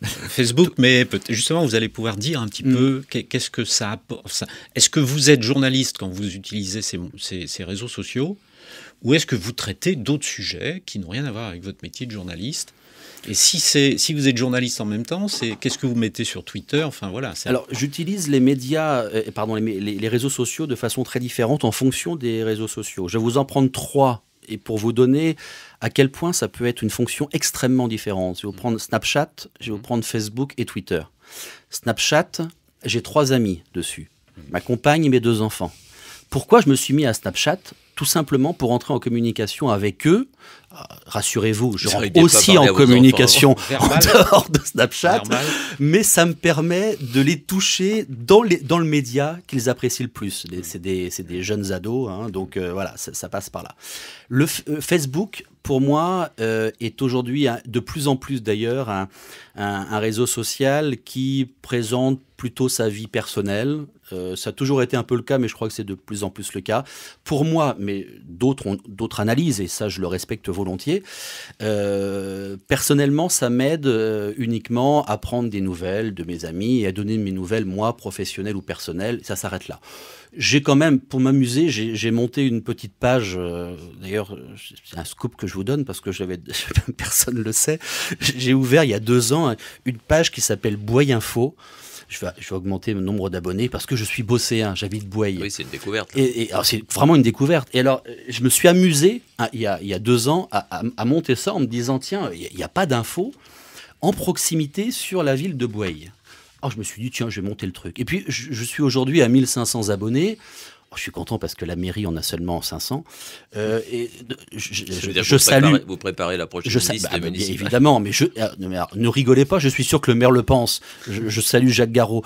Facebook, mais justement, vous allez pouvoir dire un petit peu qu'est-ce que ça apporte. Est-ce que vous êtes journaliste quand vous utilisez ces réseaux sociaux, ou est-ce que vous traitez d'autres sujets qui n'ont rien à voir avec votre métier de journaliste ? Et si vous êtes journaliste en même temps, qu'est-ce que vous mettez sur Twitter? Enfin voilà. Alors j'utilise les médias, les réseaux sociaux de façon très différente en fonction des réseaux sociaux. Je vais vous en prendre 3 et pour vous donner à quel point ça peut être une fonction extrêmement différente. Je vais vous prendre Snapchat, je vais vous prendre Facebook et Twitter. Snapchat, j'ai 3 amis dessus, ma compagne et mes 2 enfants. Pourquoi je me suis mis à Snapchat? Tout simplement pour entrer en communication avec eux. Rassurez-vous, je rentre aussi en communication en dehors de Snapchat, mais ça me permet de les toucher dans le média qu'ils apprécient le plus. C'est des jeunes ados, hein, donc voilà, ça passe par là. Le Facebook, pour moi, est aujourd'hui, de plus en plus d'ailleurs, un réseau social qui présente plutôt sa vie personnelle. Ça a toujours été un peu le cas, mais je crois que c'est de plus en plus le cas. Pour moi, mais d'autres analyses, et ça je le respecte volontiers, personnellement, ça m'aide uniquement à prendre des nouvelles de mes amis et à donner mes nouvelles, moi, professionnelles ou personnelles. Ça s'arrête là. J'ai quand même, pour m'amuser, j'ai monté une petite page, d'ailleurs, c'est un scoop que je vous donne parce que personne ne le sait. J'ai ouvert il y a 2 ans une page qui s'appelle Bouaye Info. Je vais augmenter le nombre d'abonnés parce que je suis bosséen, j'habite Bouaye. Oui, c'est une découverte. Et alors, c'est vraiment une découverte. Et alors, je me suis amusé, il y a 2 ans, à monter ça en me disant, tiens, il n'y a pas d'infos en proximité sur la ville de Bouaye. Alors, je me suis dit, tiens, je vais monter le truc. Et puis, je suis aujourd'hui à 1500 abonnés. Je suis content parce que la mairie en a seulement 500. Je salue. Vous préparez la prochaine liste municipale. Évidemment, mais ne rigolez pas. Je suis sûr que le maire le pense. Je salue Jacques Garot.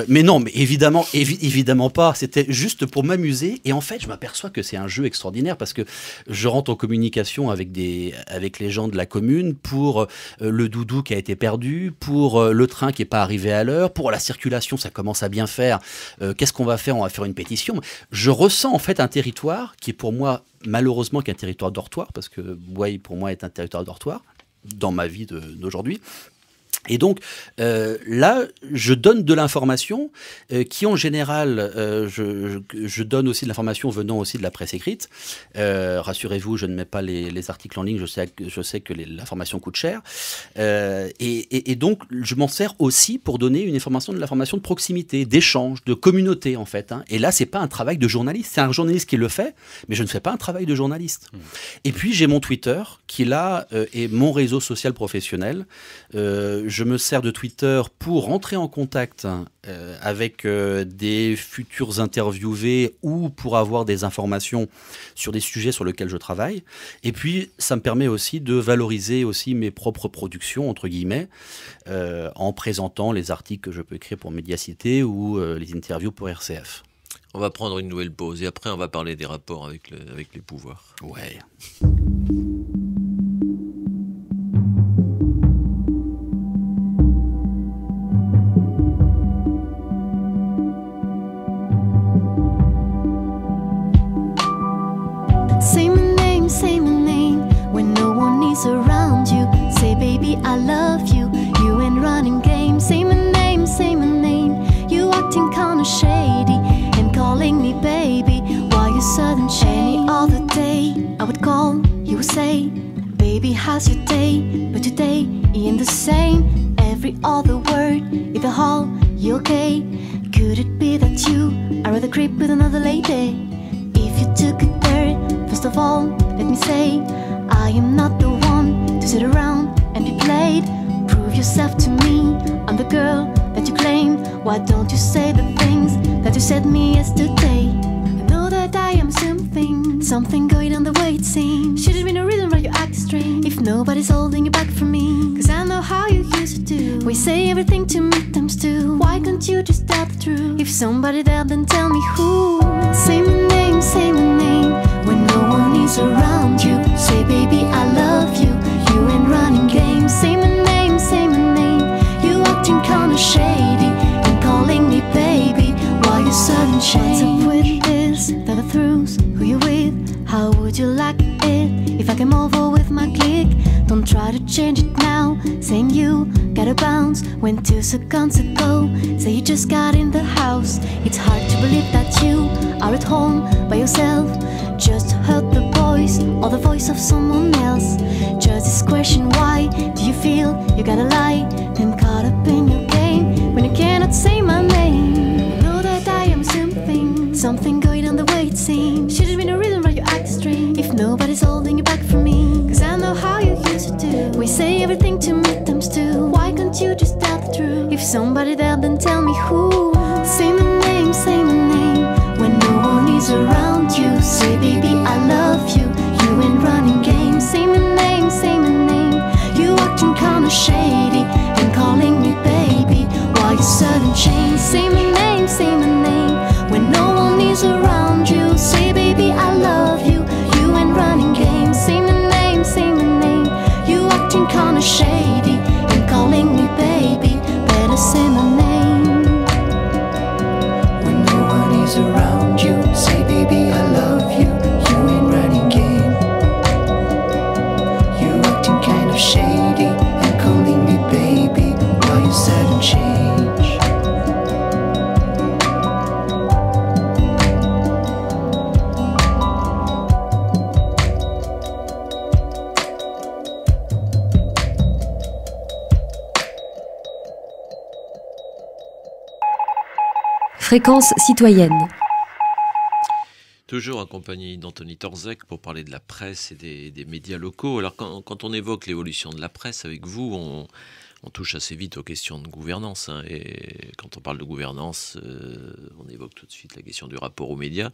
Mais non, mais évidemment pas. C'était juste pour m'amuser. Et en fait, je m'aperçois que c'est un jeu extraordinaire parce que je rentre en communication avec les gens de la commune pour le doudou qui a été perdu, pour le train qui n'est pas arrivé à l'heure, pour la circulation, ça commence à bien faire. Qu'est-ce qu'on va faire? On va faire une pétition. Je ressens en fait un territoire qui est pour moi malheureusement qu'un territoire dortoir, parce que Bouaye pour moi est un territoire dortoir dans ma vie d'aujourd'hui. Et donc là, je donne de l'information qui en général, je donne aussi de l'information venant aussi de la presse écrite. Rassurez-vous, je ne mets pas les articles en ligne, je sais que l'information coûte cher. Et donc, je m'en sers aussi pour donner de l'information de proximité, d'échange, de communauté en fait. Hein. Et là, c'est pas un travail de journaliste, c'est un journaliste qui le fait, mais je ne fais pas un travail de journaliste. Et puis, j'ai mon Twitter qui là est mon réseau social professionnel. Je me sers de Twitter pour rentrer en contact avec des futurs interviewés ou pour avoir des informations sur des sujets sur lesquels je travaille. Et puis, ça me permet aussi de valoriser aussi mes propres productions, entre guillemets, en présentant les articles que je peux écrire pour Mediacité ou les interviews pour RCF. On va prendre une nouvelle pause et après, on va parler des rapports avec les pouvoirs. Ouais. Say my name when no one is around you. Say baby I love you. You ain't running game. Say my name. You acting kinda shady and calling me baby. Why you sudden shady? Any other day I would call, you would say, baby how's your day? But today it ain't the same. Every other word, if a hall, you okay? Could it be that you are rather creep with another lady? If you took it there, first of all, let me say, I am not the one to sit around and be played. Prove yourself to me, I'm the girl that you claim. Why don't you say the things that you said me yesterday? I know that I am something going on the way it seems. Should've been a reason why you act strange. If nobody's holding you back from me, cause I know how you used to do. We say everything to me times two. Why can't you just tell the truth? If somebody there, then tell me who. Say my name, when no one is around you. Say baby I love you, you ain't running games. Say my name, you acting kinda shady and calling me baby. Why you sudden change? What's up with this? Never throughs, who you with? How would you like it if I came over with my clique? Don't try to change it now, saying you gotta bounce when 2 seconds ago say you just got in the house. It's hard to believe that you are at home by yourself. Just heard the boy voice or the voice of someone else. Just this question, why do you feel you gotta lie? I'm caught up in your game when you cannot say my name. I know that I am something going on the way it seems. Should've been a reason why you act strange. If nobody's holding you back from me, cause I know how you used to do. We say everything to me times two. Why can't you just tell the truth? If somebody there, then tell me who. Say my name, say my name. When no one is around you, say baby I love you. You ain't running games. Say my name, say my name. You acting kinda shady and calling me baby. Why you sudden change? Say my name, say my name. When no one is around you, say baby I love you. You ain't running games. Say my name, say my name. You acting kinda shady and calling me baby. Better say my name. When no one is around you, say baby I love you. You ain't running game. You acting kind of shady and calling me baby. Why you sudden change? Fréquence citoyenne. Toujours accompagné d'Anthony Torzek pour parler de la presse et des médias locaux. Alors quand on évoque l'évolution de la presse avec vous, on touche assez vite aux questions de gouvernance. Hein, et quand on parle de gouvernance, on évoque tout de suite la question du rapport aux médias.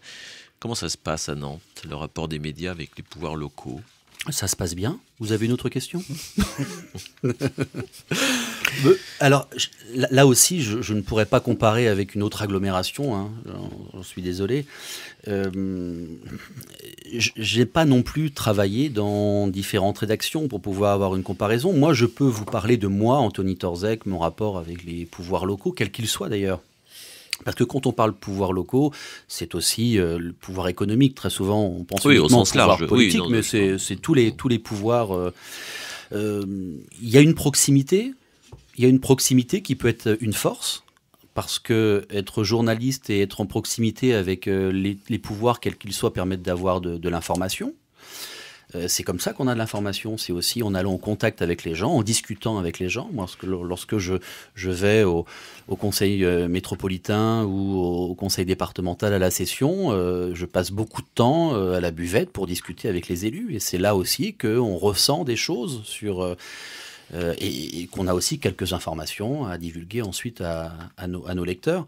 Comment ça se passe à Nantes, le rapport des médias avec les pouvoirs locaux ? Ça se passe bien. Vous avez une autre question? Alors, là aussi, je ne pourrais pas comparer avec une autre agglomération, hein, j'en suis désolé. J'ai pas non plus travaillé dans différentes rédactions pour pouvoir avoir une comparaison. Moi, je peux vous parler de moi, Anthony Torzek, mon rapport avec les pouvoirs locaux, quels qu'ils soient d'ailleurs. Parce que quand on parle pouvoirs locaux, c'est aussi le pouvoir économique. Très souvent, on pense uniquement au pouvoir politique, oui, mais c'est tous les pouvoirs. Il y a une proximité. Il y a une proximité qui peut être une force, parce que être journaliste et être en proximité avec les pouvoirs, quels qu'ils soient, permettent d'avoir de l'information. C'est comme ça qu'on a de l'information, c'est aussi en allant en contact avec les gens, en discutant avec les gens. Moi, lorsque je vais au conseil métropolitain ou au conseil départemental à la session, je passe beaucoup de temps à la buvette pour discuter avec les élus. Et c'est là aussi qu'on ressent des choses sur... et qu'on a aussi quelques informations à divulguer ensuite à nos lecteurs.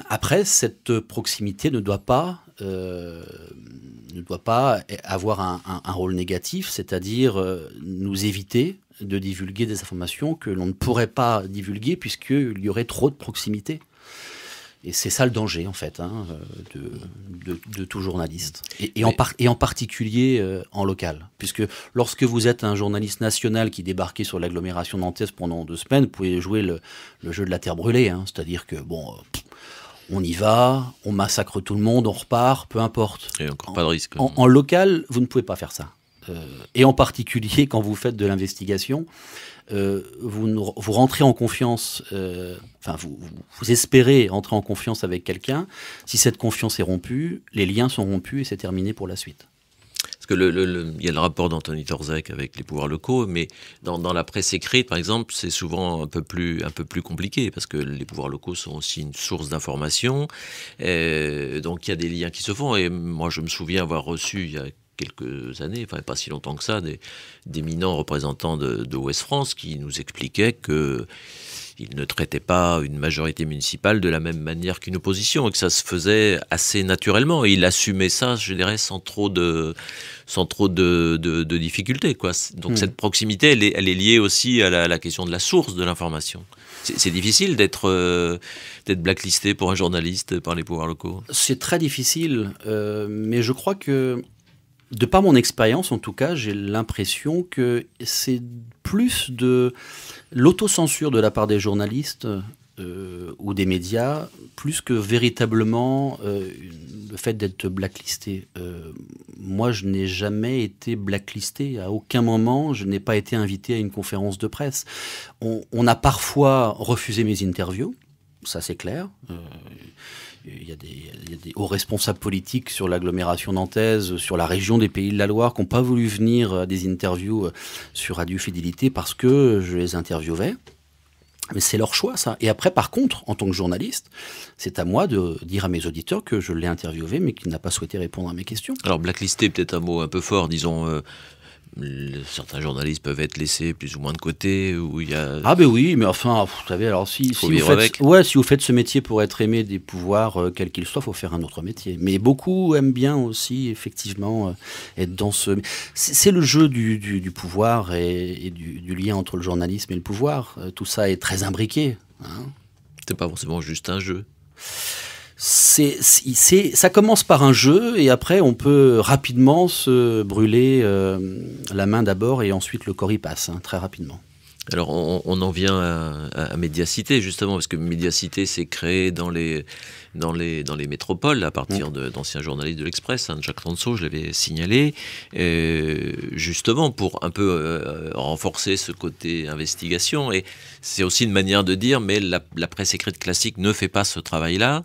Après, cette proximité ne doit pas avoir un rôle négatif, c'est-à-dire nous éviter de divulguer des informations que l'on ne pourrait pas divulguer puisqu'il y aurait trop de proximité. Et c'est ça le danger, en fait, hein, de tout journaliste. Et en particulier en local. Puisque lorsque vous êtes un journaliste national qui débarquait sur l'agglomération nantaise pendant 2 semaines, vous pouvez jouer le jeu de la terre brûlée. Hein, c'est-à-dire que, bon, on y va, on massacre tout le monde, on repart, peu importe. Et encore pas de risque. En local, vous ne pouvez pas faire ça. Et en particulier, quand vous faites de l'investigation, vous rentrez en confiance, vous espérez entrer en confiance avec quelqu'un. Si cette confiance est rompue, les liens sont rompus et c'est terminé pour la suite. Parce que il y a le rapport d'Anthony Torzek avec les pouvoirs locaux, mais dans la presse écrite, par exemple, c'est souvent un peu plus compliqué, parce que les pouvoirs locaux sont aussi une source d'information. Donc il y a des liens qui se font. Et moi, je me souviens avoir reçu, il y a quelques années, enfin pas si longtemps que ça, d'éminents représentants de Ouest France qui nous expliquaient qu'ils ne traitaient pas une majorité municipale de la même manière qu'une opposition et que ça se faisait assez naturellement. Et il assumait ça, je dirais, sans trop de difficultés, quoi. Donc cette proximité, elle est liée aussi à la question de la source de l'information. C'est difficile d'être blacklisté pour un journaliste par les pouvoirs locaux. C'est très difficile, mais je crois que de par mon expérience, en tout cas, j'ai l'impression que c'est plus de l'autocensure de la part des journalistes ou des médias, plus que véritablement le fait d'être blacklisté. Moi, je n'ai jamais été blacklisté. À aucun moment, je n'ai pas été invité à une conférence de presse. On a parfois refusé mes interviews, ça c'est clair. il y a des hauts responsables politiques sur l'agglomération nantaise, sur la région des Pays de la Loire, qui n'ont pas voulu venir à des interviews sur Radio Fidélité parce que je les interviewais. Mais c'est leur choix, ça. Et après, par contre, en tant que journaliste, c'est à moi de dire à mes auditeurs que je l'ai interviewé, mais qu'il n'a pas souhaité répondre à mes questions. Alors, blacklisté, peut-être un mot un peu fort, disons... certains journalistes peuvent être laissés plus ou moins de côté, où il y a... Ah ben oui, mais enfin, vous savez, alors si vous faites ce métier pour être aimé des pouvoirs, quels qu'ils soient, il faut faire un autre métier. Mais beaucoup aiment bien aussi, effectivement, être dans ce... C'est le jeu du pouvoir et du lien entre le journalisme et le pouvoir. Tout ça est très imbriqué. Hein. C'est pas forcément juste un jeu. Ça commence par un jeu et après on peut rapidement se brûler la main d'abord et ensuite le corps y passe, hein, très rapidement. Alors on en vient à Médiacité justement, parce que Médiacité s'est créé dans les métropoles à partir d'anciens journalistes de l'Express, hein, de Jacques Tanceau, je l'avais signalé, justement pour un peu renforcer ce côté investigation. Et c'est aussi une manière de dire, mais la presse écrite classique ne fait pas ce travail-là.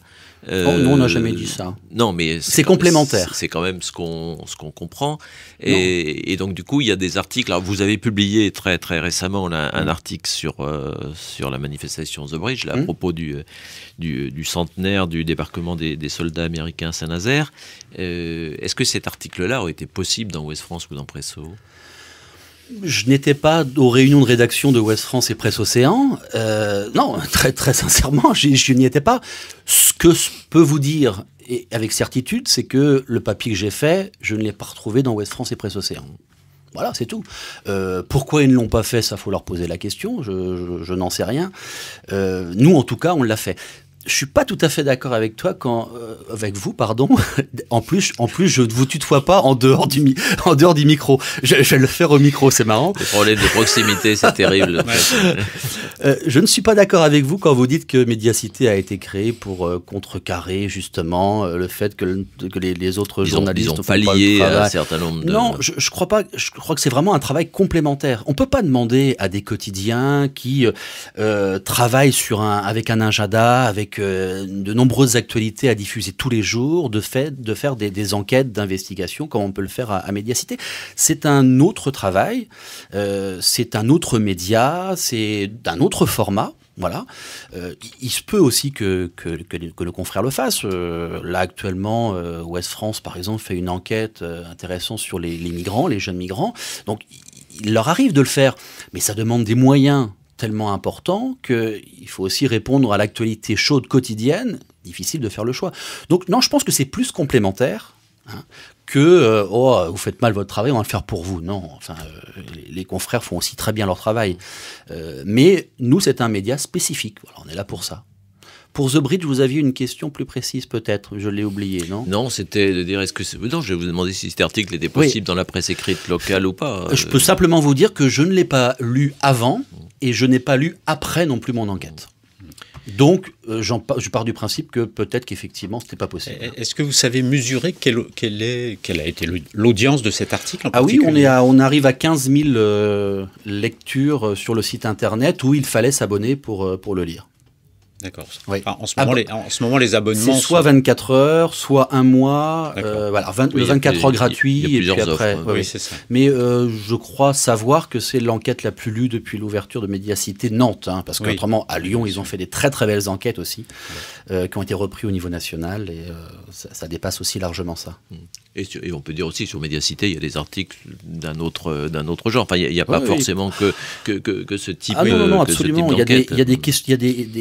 Non, on n'a jamais dit ça. Non, mais c'est complémentaire. C'est quand même ce qu'on comprend. Et donc, du coup, il y a des articles. Alors, vous avez publié très, très récemment là, un article sur la manifestation The Bridge, là, à propos du centenaire du débarquement des soldats américains à Saint-Nazaire. Est-ce que cet article-là aurait été possible dans Ouest France ou dans Presso ? Je n'étais pas aux réunions de rédaction de Ouest France et Presse Océan. Non, très, très sincèrement, je n'y étais pas. Ce que je peux vous dire, et avec certitude, c'est que le papier que j'ai fait, je ne l'ai pas retrouvé dans Ouest France et Presse Océan. Voilà, c'est tout. Pourquoi ils ne l'ont pas fait, ça faut leur poser la question. Je n'en sais rien. Nous, en tout cas, on l'a fait. Je suis pas tout à fait d'accord avec toi avec vous, pardon. En plus, je ne vous tutoie pas en dehors du micro. Je vais le faire au micro, c'est marrant. Les problèmes de proximité, c'est terrible. Je ne suis pas d'accord avec vous quand vous dites que Médiacité a été créée pour contrecarrer justement le fait que les autres journalistes ont pallié un certain nombre de... Non, je crois pas. Je crois que c'est vraiment un travail complémentaire. On peut pas demander à des quotidiens qui travaillent avec un agenda, avec de nombreuses actualités à diffuser tous les jours, de faire des enquêtes d'investigation comme on peut le faire à Médiacité. C'est un autre travail, c'est un autre média, c'est d'un autre format. Voilà. Il se peut aussi que nos confrères le fassent. Là, actuellement, Ouest France, par exemple, fait une enquête intéressante sur les migrants, les jeunes migrants. Donc, il leur arrive de le faire, mais ça demande des moyens tellement important qu'il faut aussi répondre à l'actualité chaude quotidienne, difficile de faire le choix. Donc non, je pense que c'est plus complémentaire que vous faites mal votre travail, on va le faire pour vous. Non, enfin, les confrères font aussi très bien leur travail. Mais nous, c'est un média spécifique, voilà, on est là pour ça. Pour The Bridge, vous aviez une question plus précise peut-être, je l'ai oublié, non ? Non, c'était de dire, non, je vais vous demander si cet article était possible dans la presse écrite locale ou pas. Je peux simplement vous dire que je ne l'ai pas lu avant et je n'ai pas lu après non plus mon enquête. Donc, je pars du principe que peut-être qu'effectivement, ce n'était pas possible. Est-ce que vous savez mesurer quelle a été l'audience de cet article en particulier ? Ah oui, on arrive à 15 000 lectures sur le site internet où il fallait s'abonner pour le lire. D'accord. Oui. Enfin, en ce moment, les abonnements... C'est soit 24 heures, soit un mois, voilà, le 24 heures gratuit. Il y a plusieurs après, offres. Oui, c'est ça. Mais je crois savoir que c'est l'enquête la plus lue depuis l'ouverture de Médiacité Nantes, hein, parce qu'autrement, à Lyon, ils ont fait des très très belles enquêtes aussi, qui ont été reprises au niveau national, et ça dépasse aussi largement ça. Et on peut dire aussi sur Médiacité, il y a des articles d'un autre genre. Enfin, il n'y a pas forcément que ce type d'enquête. Non, absolument. Il y a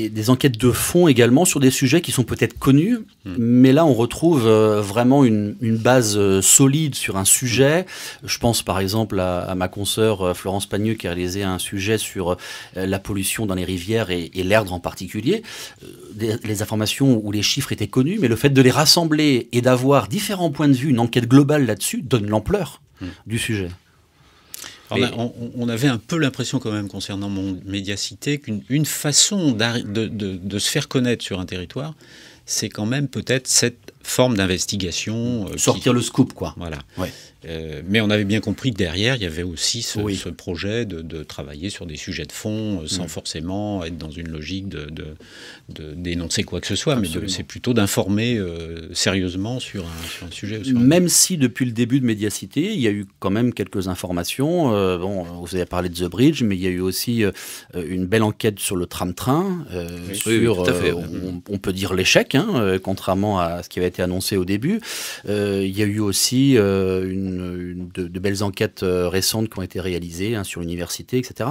des enquêtes de fond également sur des sujets qui sont peut-être connus, mais là on retrouve vraiment une base solide sur un sujet. Je pense par exemple à ma consoeur Florence Pagneux qui a réalisé un sujet sur la pollution dans les rivières et l'Erdre en particulier. Les informations ou les chiffres étaient connus, mais le fait de les rassembler et d'avoir différents points de vue, une enquête globale là-dessus, donne l'ampleur du sujet. On avait un peu l'impression quand même concernant mon Médiacité qu'une façon de se faire connaître sur un territoire, c'est quand même peut-être cette forme d'investigation. Sortir le scoop, quoi. Voilà. Ouais. Mais on avait bien compris que derrière, il y avait aussi ce projet de travailler sur des sujets de fond, sans forcément être dans une logique de dénoncer quoi que ce soit, Absolument. mais c'est plutôt d'informer sérieusement sur un sujet. Même si depuis le début de Médiacité, il y a eu quand même quelques informations. Vous avez parlé de The Bridge, mais il y a eu aussi une belle enquête sur le tram-train, sur, tout à fait. On peut dire l'échec, contrairement à ce qui avait été annoncé au début. Il y a eu aussi de belles enquêtes récentes qui ont été réalisées sur l'université, etc.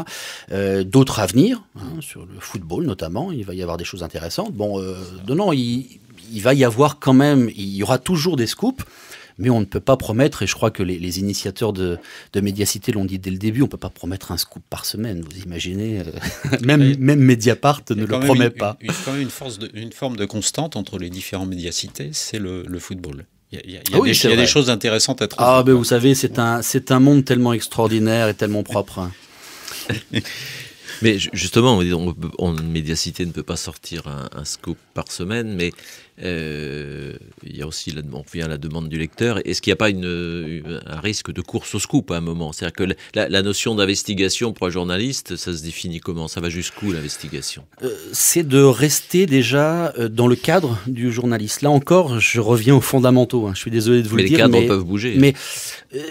D'autres à venir, sur le football notamment, il va y avoir des choses intéressantes. Non, il va y avoir quand même, il y aura toujours des scoops, mais on ne peut pas promettre, et je crois que les initiateurs de Médiacité l'ont dit dès le début, on ne peut pas promettre un scoop par semaine, vous imaginez, même Mediapart ne le promet pas. Quand même une forme de constante entre les différents Médiacités, c'est le football. Il y a des choses intéressantes à trouver. Ben vous savez, c'est un monde tellement extraordinaire et tellement propre. Mais justement, Médiacité ne peut pas sortir un scoop par semaine, mais il y a aussi on revient à la demande du lecteur. Est-ce qu'il n'y a pas un risque de course au scoop à un moment? C'est-à-dire que la notion d'investigation pour un journaliste, ça se définit comment? Ça va jusqu'où l'investigation? C'est de rester déjà dans le cadre du journaliste. Là encore, je reviens aux fondamentaux. Je suis désolé de vous le dire. Mais les cadres peuvent bouger. Mais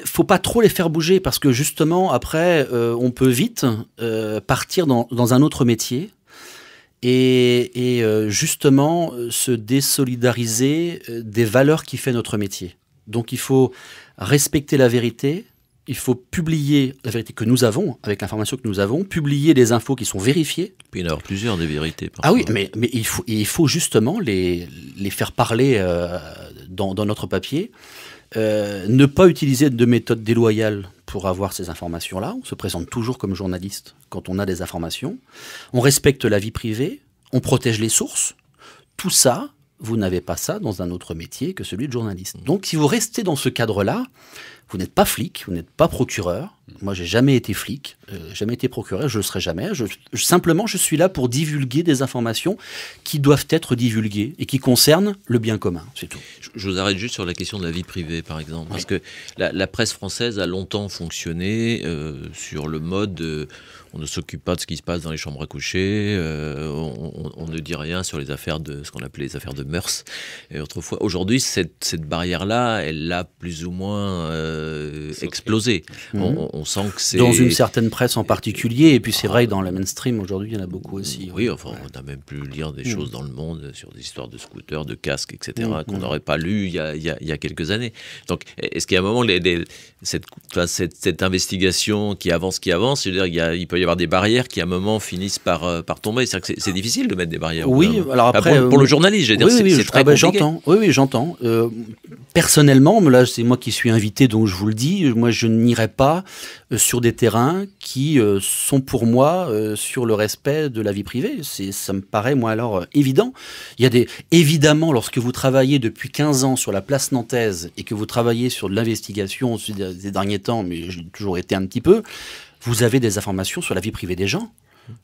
faut pas trop les faire bouger parce que justement, après, on peut vite partir dans un autre métier. Et justement se désolidariser des valeurs qui fait notre métier. Donc il faut respecter la vérité, il faut publier la vérité que nous avons, avec l'information que nous avons, publier des infos qui sont vérifiées. Il peut y en avoir plusieurs des vérités. Parfois. Ah oui, mais il faut justement les faire parler dans notre papier. Ne pas utiliser de méthodes déloyales pour avoir ces informations-là. On se présente toujours comme journaliste quand on a des informations. On respecte la vie privée, on protège les sources. Tout ça, vous n'avez pas ça dans un autre métier que celui de journaliste. Donc si vous restez dans ce cadre-là, vous n'êtes pas flic, vous n'êtes pas procureur. Moi, j'ai jamais été flic, jamais été procureur, je le serai jamais. Simplement, je suis là pour divulguer des informations qui doivent être divulguées et qui concernent le bien commun, c'est tout. Je vous arrête juste sur la question de la vie privée, par exemple, parce que la presse française a longtemps fonctionné sur le mode on ne s'occupe pas de ce qui se passe dans les chambres à coucher, on ne dit rien sur les affaires ce qu'on appelait les affaires de mœurs. Et autrefois, aujourd'hui, cette barrière-là, elle a plus ou moins explosé. On sent que c'est... Dans une certaine presse en particulier, et puis c'est vrai que dans la mainstream, aujourd'hui, il y en a beaucoup aussi. Oui, enfin, on a même pu lire des choses dans le monde sur des histoires de scooters, de casques, etc., qu'on n'aurait pas lu il y a quelques années. Donc, est-ce qu'il y a un moment, cette investigation qui avance, je veux dire, il peut y avoir des barrières qui, à un moment, finissent par tomber. C'est-à-dire que c'est difficile de mettre des barrières. Oui, alors après... pour le journaliste, je veux dire, c'est très compliqué. J'entends. Oui, j'entends. Personnellement, là, c'est moi qui suis invité, donc je vous le dis, moi, je n'irai pas sur des terrains qui sont pour moi sur le respect de la vie privée. Ça me paraît, moi, alors évident. Évidemment, lorsque vous travaillez depuis 15 ans sur la place nantaise et que vous travaillez sur de l'investigation ces derniers temps, mais j'ai toujours été un petit peu, vous avez des informations sur la vie privée des gens.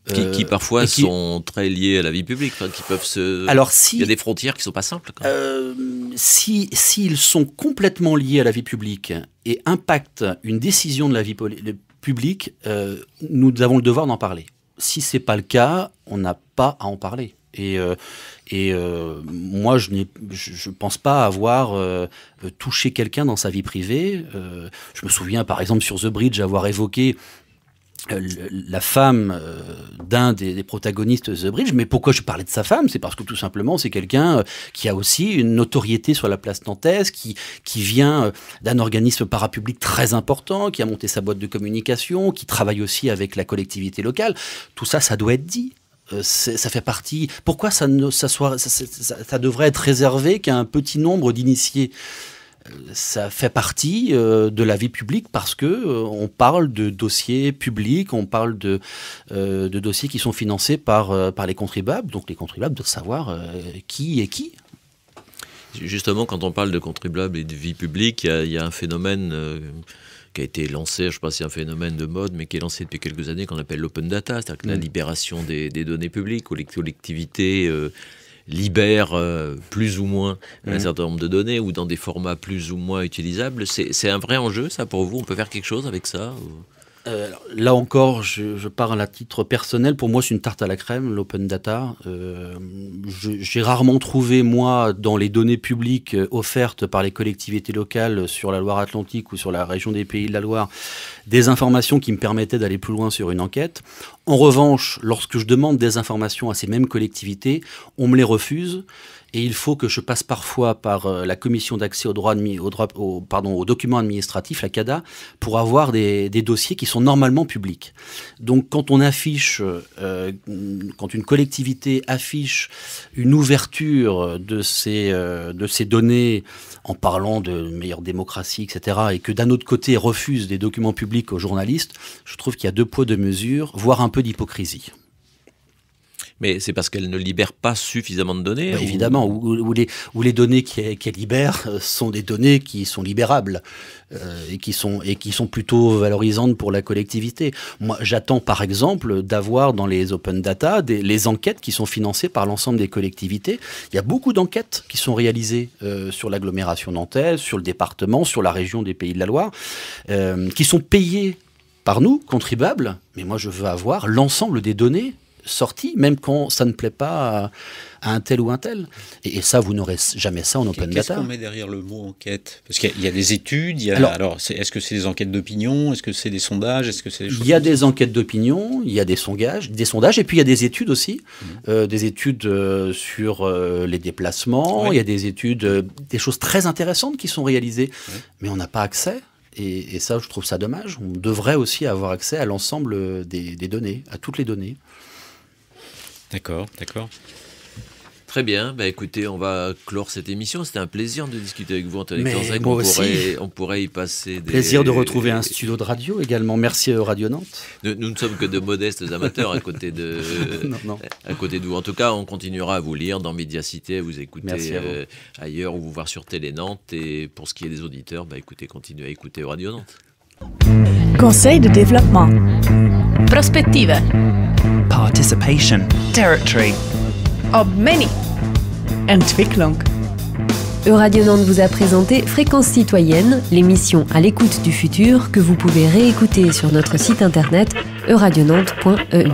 Qui parfois sont très liés à la vie publique, qui peuvent Alors, il y a des frontières qui ne sont pas simples. S'ils sont complètement liés à la vie publique et impactent une décision de la vie publique, nous avons le devoir d'en parler. Si ce n'est pas le cas, on n'a pas à en parler. Et moi, je ne pense pas avoir touché quelqu'un dans sa vie privée. Je me souviens, par exemple, sur The Bridge, avoir évoqué la femme d'un des protagonistes de The Bridge. Mais pourquoi je parlais de sa femme? C'est parce que tout simplement c'est quelqu'un qui a aussi une notoriété sur la place nantaise, qui vient d'un organisme parapublic très important, qui a monté sa boîte de communication, qui travaille aussi avec la collectivité locale. Tout ça, ça doit être dit. Ça fait partie... Pourquoi ça devrait être réservé qu'à un petit nombre d'initiés? Ça fait partie de la vie publique parce que on parle de dossiers publics, on parle de dossiers qui sont financés par les contribuables. Donc les contribuables doivent savoir qui est qui. Justement, quand on parle de contribuables et de vie publique, il y a un phénomène qui a été lancé, je ne sais pas si c'est un phénomène de mode, mais qui est lancé depuis quelques années, qu'on appelle l'open data, c'est-à-dire la libération des données publiques, où les collectivités libère plus ou moins un certain nombre de données ou dans des formats plus ou moins utilisables. C'est un vrai enjeu, ça, pour vous? On peut faire quelque chose avec ça ou... Là encore, je parle à titre personnel. Pour moi, c'est une tarte à la crème, l'open data. J'ai rarement trouvé, moi, dans les données publiques offertes par les collectivités locales sur la Loire-Atlantique ou sur la région des Pays de la Loire, des informations qui me permettaient d'aller plus loin sur une enquête. En revanche, lorsque je demande des informations à ces mêmes collectivités, on me les refuse. Et il faut que je passe parfois par la commission d'accès aux documents administratifs, la CADA, pour avoir des dossiers qui sont normalement publics. Donc quand on affiche, quand une collectivité affiche une ouverture de ces données en parlant de meilleure démocratie, etc., et que d'un autre côté refuse des documents publics aux journalistes, je trouve qu'il y a 2 poids 2 mesures, voire un peu d'hypocrisie. Mais c'est parce qu'elle ne libère pas suffisamment de données? Évidemment, ou les données qu'elle libère sont des données qui sont libérables et qui sont plutôt valorisantes pour la collectivité. Moi, j'attends par exemple d'avoir dans les open data les enquêtes qui sont financées par l'ensemble des collectivités. Il y a beaucoup d'enquêtes qui sont réalisées sur l'agglomération nantaise, sur le département, sur la région des Pays de la Loire, qui sont payées par nous, contribuables. Mais moi, je veux avoir l'ensemble des données sortie, même quand ça ne plaît pas à un tel ou un tel. Et ça, vous n'aurez jamais ça en open data. Qu'est-ce qu'on met derrière le mot enquête? Parce qu'il y a des études, est-ce que c'est des enquêtes d'opinion? Est-ce que c'est des sondages? Est-ce que c'est des choses? Il y a des enquêtes d'opinion, il y a des sondages, et puis il y a des études aussi, des études sur les déplacements, il y a des études, des choses très intéressantes qui sont réalisées, mais on n'a pas accès. Et ça, je trouve ça dommage. On devrait aussi avoir accès à l'ensemble des données, à toutes les données. D'accord. Très bien. Écoutez, on va clore cette émission. C'était un plaisir de discuter avec vous, Anthony Torzek. On pourrait y passer des... Plaisir de retrouver un studio de radio également. Merci à Radio Nantes. Nous ne sommes que de modestes amateurs à côté de à côté de vous. En tout cas, on continuera à vous lire dans Médiacité, à vous écouter ailleurs ou vous voir sur Télé Nantes. Et pour ce qui est des auditeurs, écoutez, continuez à écouter Radio Nantes. Conseil de développement. Prospettive. Participation. Territory. Obmeni. Entwicklung. Radio Nantes vous a présenté Fréquence Citoyenne, l'émission à l'écoute du futur que vous pouvez réécouter sur notre site internet eradionantes.eu.